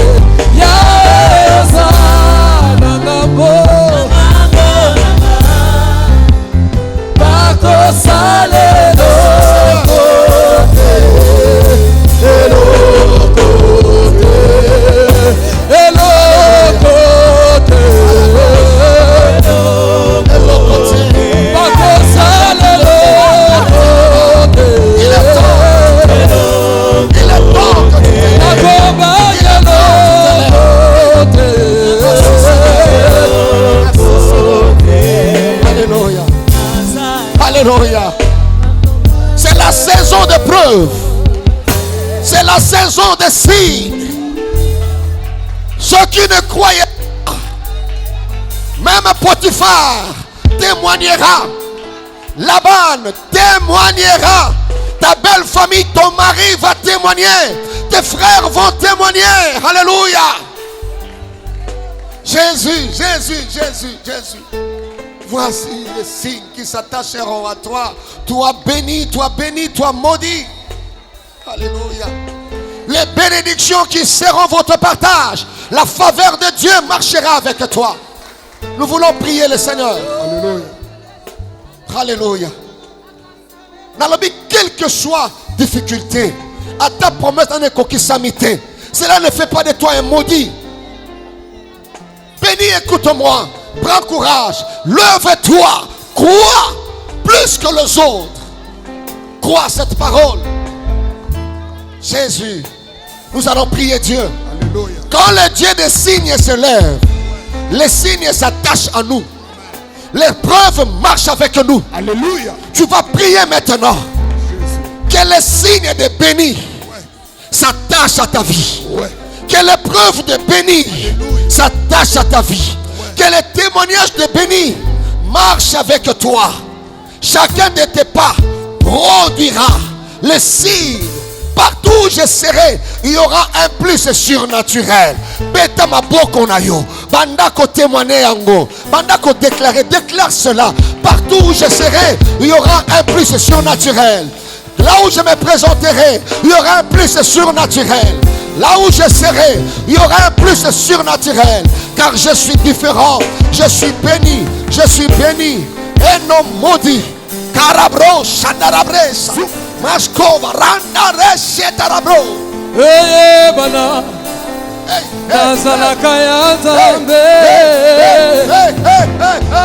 la saison des signes. Ceux qui ne croyaient pas, même Potiphar témoignera. Laban témoignera. Ta belle famille, ton mari va témoigner. Tes frères vont témoigner. Alléluia. Jésus, Jésus, Jésus, Jésus. Voici les signes qui s'attacheront à toi. Toi béni, toi béni, toi maudit. Alléluia. Les bénédictions qui seront votre partage. La faveur de Dieu marchera avec toi. Nous voulons prier le Seigneur. Alléluia. Alléluia. Nalobi, quelle que soit difficulté, à ta promesse en écoquissamité, cela ne fait pas de toi un maudit. Béni, écoute-moi. Prends courage. Lève-toi. Crois plus que les autres. Crois cette parole. Jésus, nous allons prier Dieu. Alléluia. Quand le Dieu des signes se lève, les signes s'attachent à nous. Les preuves marchent avec nous. Alléluia. Tu vas prier maintenant. Que les signes de béni s'attachent à ta vie. Que les preuves de béni s'attachent à ta vie. Que les témoignages de béni marchent avec toi. Chacun de tes pas produira les signes. Partout où je serai, il y aura un plus surnaturel. Beta maboko na yo. Banda ko témoigner yango. Banda ko déclarer. Déclare cela. Partout où je serai, il y aura un plus surnaturel. Là où je me présenterai, il y aura un plus surnaturel. Là où je serai, il y aura un plus surnaturel. Car je suis différent. Je suis béni. Je suis béni. Et non maudit. Carabro, Shandarabresa. Maskova, Randa, Reshetarabro. Hey, bana. Nazalaka ya Nzambe.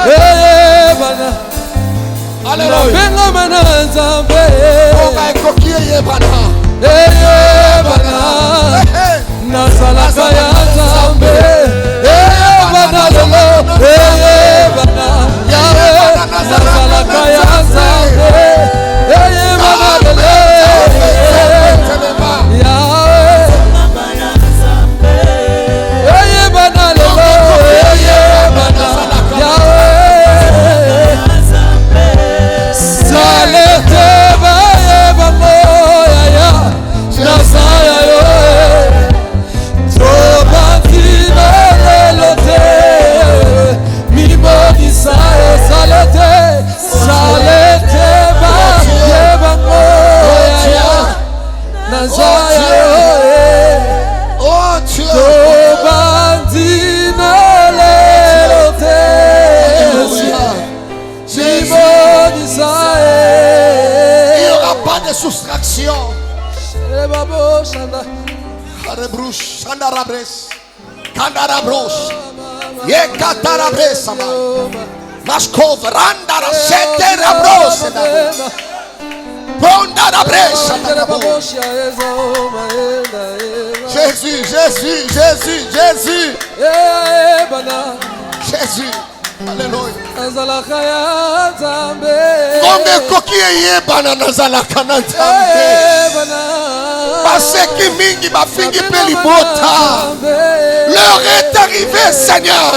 Hey, bana. Alléluia. Benga mana Nzambe. Oga ekokie bana. Hey, bana. Nazalaka ya Nzambe. Hey, bana lelo. Hey, bana. Yahweh. Nazalaka ya Nzambe. Hey, bana lelo. Yahweh. Hey, bana lelo. Hey, bana. Yahweh. Salete bae bamoya ya. Nasaya yo. Trobatina lelote. Mimoni sae salete. Salete bae bamoya ya. Nasaya yo. Oh Dieu. Trobatina lelote. Mimoni sae. Il n'y aura pas de soustraction. Babo shanda. Karebrush, Shandarabres, Kandarabros, Yekatarabres, Maskov, Randara, Sheterabros, Bondarabres, Jésus, Jésus, Jésus, Jésus, Jésus, Alléluia. Onge kokie yebana nazalaka na Nzambe. Baseki mingi bafingi pe libota. L'heure est arrivée, Seigneur.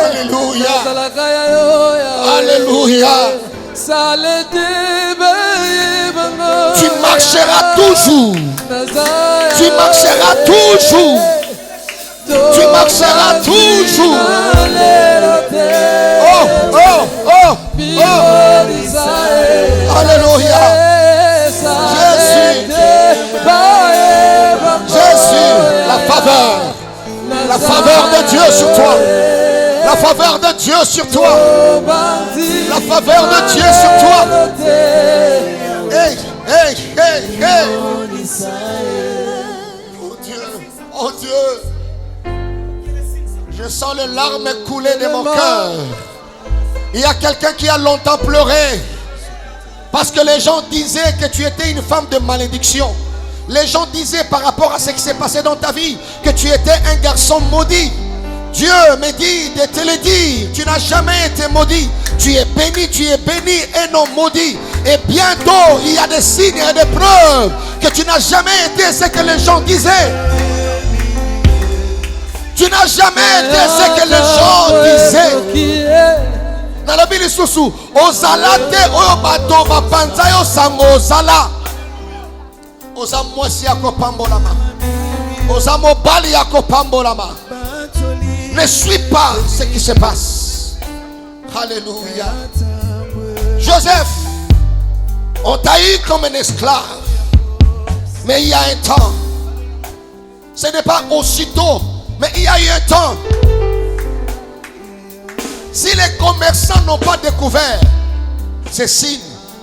Alléluia. Alléluia. Tu marcheras toujours. Tu marcheras toujours. Tu marcheras toujours. Oh, oh, oh, oh. Alléluia. Jésus. Jésus. La faveur de Dieu sur toi. La faveur de Dieu sur toi. La faveur de Dieu sur toi. Hey, hey, hey, hey. Oh Dieu. Oh Dieu. Je sens les larmes couler de mon cœur. Il y a quelqu'un qui a longtemps pleuré parce que les gens disaient que tu étais une femme de malédiction. Les gens disaient par rapport à ce qui s'est passé dans ta vie que tu étais un garçon maudit. Dieu me dit de te le dire, tu n'as jamais été maudit. Tu es béni et non maudit. Et bientôt, il y a des signes et des preuves que tu n'as jamais été ce que les gens disaient. Tu n'as jamais été ce que les gens disaient. Dans la Bible, Soussou, Ozala te oyobato bapanza yo sango ozala. Oza mwasi yako pambolama. Oza mobali yako pambolama. Ne suis pas ce qui se passe. Alléluia. Joseph, on t'a eu comme un esclave. Mais il y a un temps. Ce n'est pas aussitôt. Mais il y a eu un temps. Si les commerçants n'ont pas découvert, c'est signe.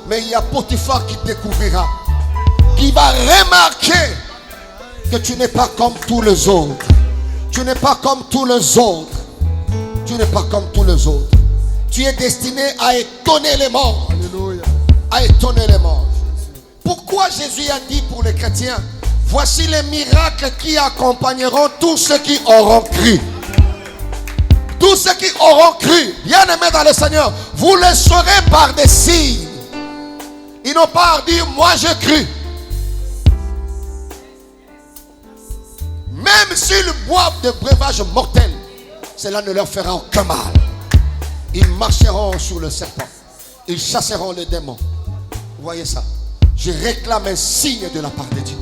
Mais il y a Potiphar qui découvrira. Qui va remarquer que tu n'es pas comme tous les autres. Tu n'es pas comme tous les autres. Tu n'es pas comme tous les autres. Tu es destiné à étonner les morts. Alléluia. À étonner les morts. Pourquoi Jésus a dit pour les chrétiens, voici les miracles qui accompagneront tous ceux qui auront cru. Tous ceux qui auront cru, bien-aimés dans le Seigneur, vous le saurez par des signes. Ils n'ont pas à dire, moi j'ai cru. Même s'ils boivent de breuvages mortels, cela ne leur fera aucun mal. Ils marcheront sur le serpent. Ils chasseront les démons. Vous voyez ça? Je réclame un signe de la part de Dieu.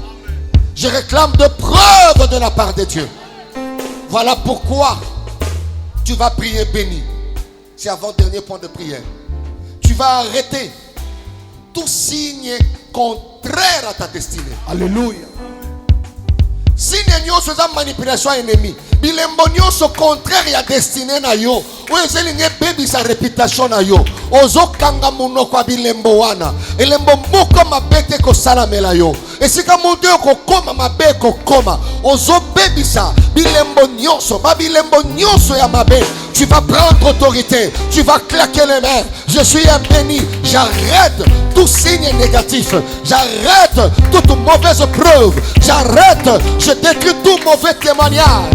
Je réclame de preuves de la part de Dieu. Voilà pourquoi tu vas prier béni. C'est avant-dernier point de prière. Tu vas arrêter tout signe contraire à ta destinée. Alléluia. Signe nyonso za manipulation ennemi. Bilembo nyonso contraire à destinée na yo. Oyezelinge baby sa réputation na yo. Ozo kanga munoko a bilembo wana. Elembo moko mabete ko salamela yo. Esika mundu ko koma mabe ko koma. Ozo baby sa bilembo nyonso, ba bilembo nyonso ya mabe. Tu vas prendre autorité, tu vas claquer les mains. Je suis un béni. J'arrête tout signe négatif. J'arrête toute mauvaise preuve. J'arrête, je détruis tout mauvais témoignage.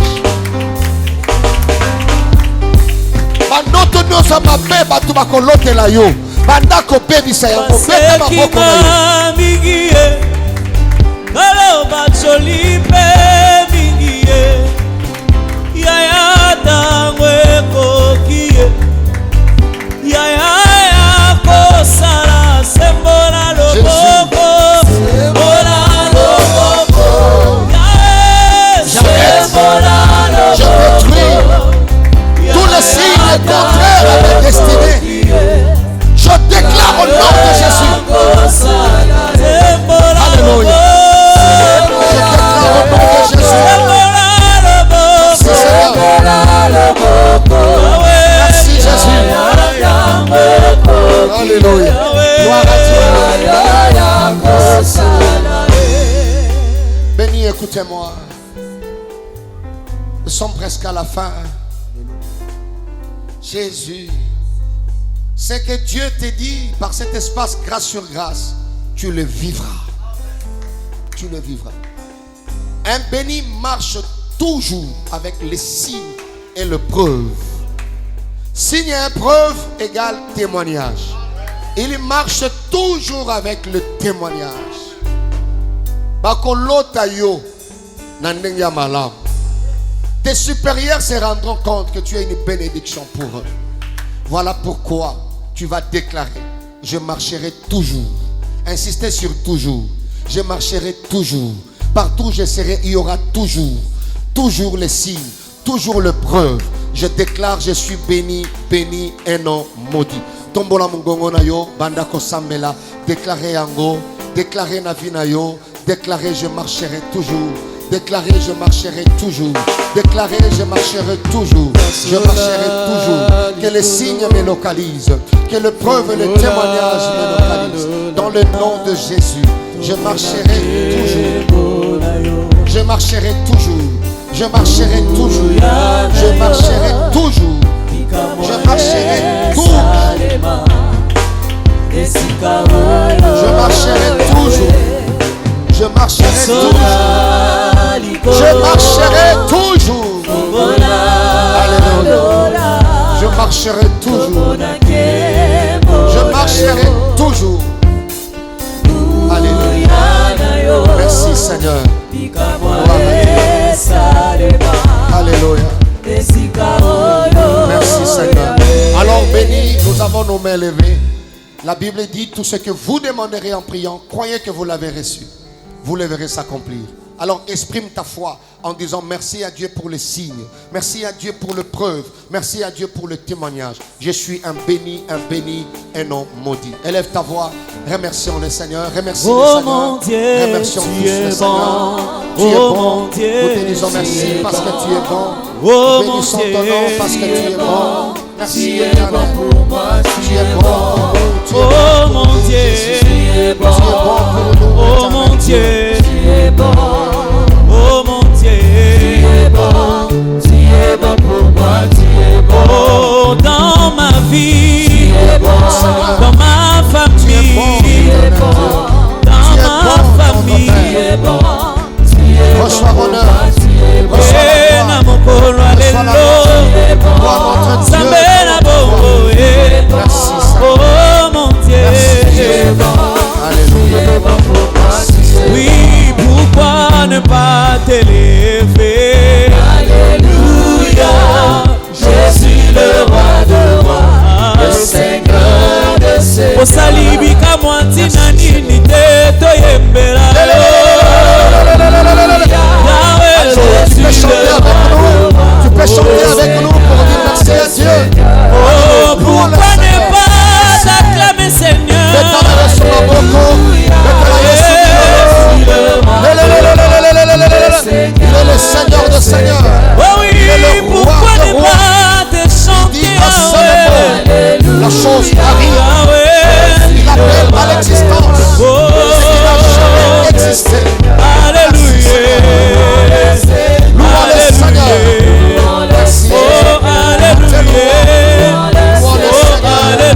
Banoto nosa mabe batu bakolote la yo. Bandako baby sa ya mobeta maboko na yo. Kalo bacholi pe mingie. Yaya tangwe kokie. Yaya kosala sembola loboko. Sembola loboko. Sembola loboko. Je détruis tous les signes contraires à ma destinée. Je déclare au nom de Jésus. Alléluia. Je déclare au nom de Jésus. Merci Jésus. Alléluia. Gloire à Dieu. Béni, écoutez-moi. Nous sommes presque à la fin. Jésus, ce que Dieu te dit par cet espace grâce sur grâce, tu le vivras. Tu le vivras. Un béni marche toujours avec les signes et les preuves. Signe et preuve égale témoignage. Il marche toujours avec le témoignage. Bakolotayo nandenya malam. Tes supérieurs se rendront compte que tu es une bénédiction pour eux. Voilà pourquoi tu vas déclarer, je marcherai toujours. Insistez sur toujours. Je marcherai toujours. Partout où je serai, il y aura toujours les signes, toujours les preuves. Je déclare, je suis béni, béni et non maudit. Tombola mungongo na yo, banda ko sambela, déclarez yango, déclarez na vie na yo, déclarez je marcherai toujours. Déclarez je marcherai toujours. Déclarez je marcherai toujours. Je marcherai toujours. Que les signes me localisent. Que les preuves et les témoignages me localisent. Dans le nom de Jésus. Je marcherai toujours. Je marcherai toujours. Je marcherai toujours. Je marcherai toujours. Je marcherai toujours. Je marcherai toujours. Je marcherai toujours. Je marcherai toujours. marcherai toujours. Je marcherai toujours. Alléluia. Merci Seigneur. Alléluia. Merci Seigneur. Alors béni, nous avons nos mains levées. La Bible dit, tout ce que vous demanderez en priant, croyez que vous l'avez reçu. Vous le verrez s'accomplir. Alors exprime ta foi en disant merci à Dieu pour les signes. Merci à Dieu pour le preuve. Merci à Dieu pour le témoignage. Je suis un béni, un non maudit. Élève ta voix. Remercions le Seigneur. Remercie le Seigneur. Mon Dieu, remercions tous tu es le Seigneur. bon. Tu es Oh bon. mon Dieu, Nous te disons merci parce que tu es bon. Oh Nous mon bénissons Dieu, ton nom parce que tu es bon. Merci éternel. Tu es bon. Tu es oh bon. mon Dieu, Tu es bon pour nous. oh mon Dieu, oh mon Dieu, oh dans ma vie, dans ma famille, dans ma famille, Reçois honneur. eh na mokolo alelo, Nzambe na bongo, eh, Merci Seigneur. oh mon Dieu. Alléluia. Oui, pourquoi ne pas t'élever? Alléluia, Jésus le roi de rois, le Seigneur de seigneurs. Osalibika mwantina nini te toyembela Yahweh, Tu peux Jésus chanter le avec roi nous. de rois. Tu peux chanter avec nous pour dire merci à Dieu. Oh, pourquoi ne pas acclamer Seigneur? Il est le Seigneur de Seigneurs. Oh oui, Il est le roi pourquoi de ne rois. pas te chanter Dit un seul mot, la chose arrive. Il appelle à l'existence ce qui n'a jamais existé. Alléluia. Louons le Seigneur. Merci. Oh, alléluia. Louons le Oh, Seigneur.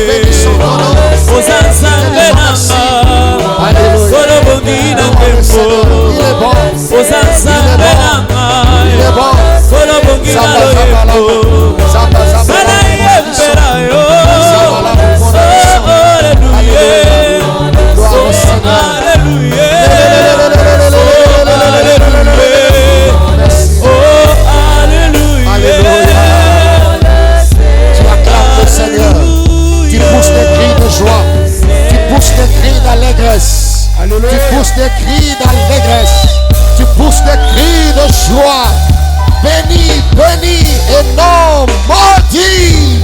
Bénissons ton nom. Osansange nanga. Alléluia. Kolobongi na Louons le Seigneur. tempo. Il est bon. Osansange Il est nanga. bon. Kolobongi na loyembo. Sana yembera yo. Oh, alléluia. Gloire au Seigneur. Alléluia. Merci. Oh, alléluia. Alléluia. Tu acclames le Seigneur. Tu pousses des cris de joie. Tu pousses des cris d'allégresse. Tu pousses des cris d'allégresse. Tu pousses des cris de joie. Béni, béni et non maudit.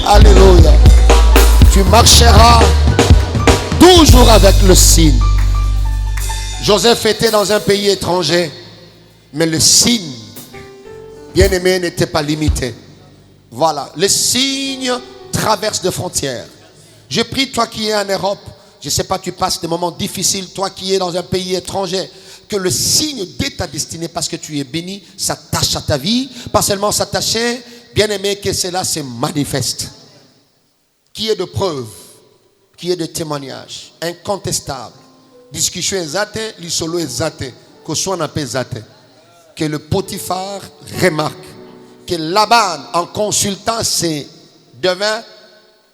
Alléluia. Tu marcheras toujours avec le signe. Joseph était dans un pays étranger, mais le signe, bien-aimé, n'était pas limité. Voilà, le signe traverse des frontières. Je prie, toi qui es en Europe, je ne sais pas, tu passes des moments difficiles, toi qui es dans un pays étranger, que le signe de ta destinée, parce que tu es béni, s'attache à ta vie. Pas seulement s'attacher, bien-aimé, que cela se manifeste. Qui est de preuve, qui est de témoignage, incontestable. Discussion exacte, l'isolo exacte, que soit un peu exact. Que le Potiphar remarque que Laban, en consultant ses devins,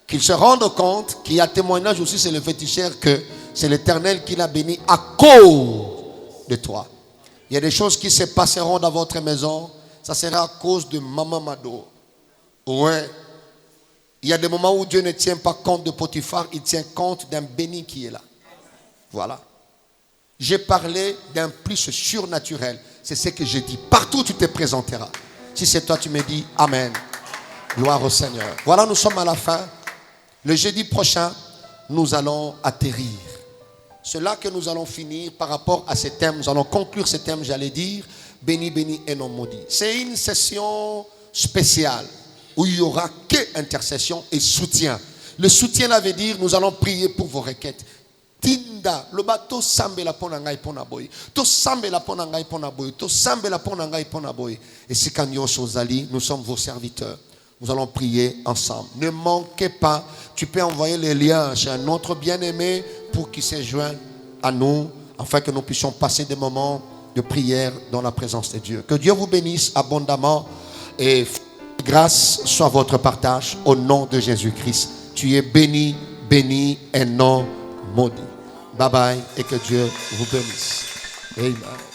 qu'il se rende compte qu'il y a témoignage aussi, c'est le féticheur, que c'est l'Éternel qui l'a béni à cause de toi. Il y a des choses qui se passeront dans votre maison, ça sera à cause de Maman Mado. Ouais. Il y a des moments où Dieu ne tient pas compte de Potiphar, il tient compte d'un béni qui est là. Voilà. J'ai parlé d'un plus surnaturel. C'est ce que j'ai dit. Partout où tu te présenteras. Si c'est toi, tu me dis Amen. Gloire au Seigneur. Voilà, nous sommes à la fin. Le jeudi prochain, nous allons atterrir. C'est là que nous allons finir par rapport à ces thèmes. Nous allons conclure ces thèmes, j'allais dire, béni, béni et non maudit. C'est une session spéciale où il n'y aura que intercession et soutien. Le soutien, là, veut dire, nous allons prier pour vos requêtes. Tinda, le bateau sambela pona ngai pona boy. To sambela pona ngai pona boy. To sambela pona ngai pona boy. Et si Kanyo Sozali, nous sommes vos serviteurs. Nous allons prier ensemble. Ne manquez pas. Tu peux envoyer les liens chez un autre bien-aimé pour qu'il se joigne à nous, afin que nous puissions passer des moments de prière dans la présence de Dieu. Que Dieu vous bénisse abondamment et Grâce soit votre partage au nom de Jésus-Christ. Tu es béni, béni et non maudit. Bye bye et que Dieu vous bénisse. Amen.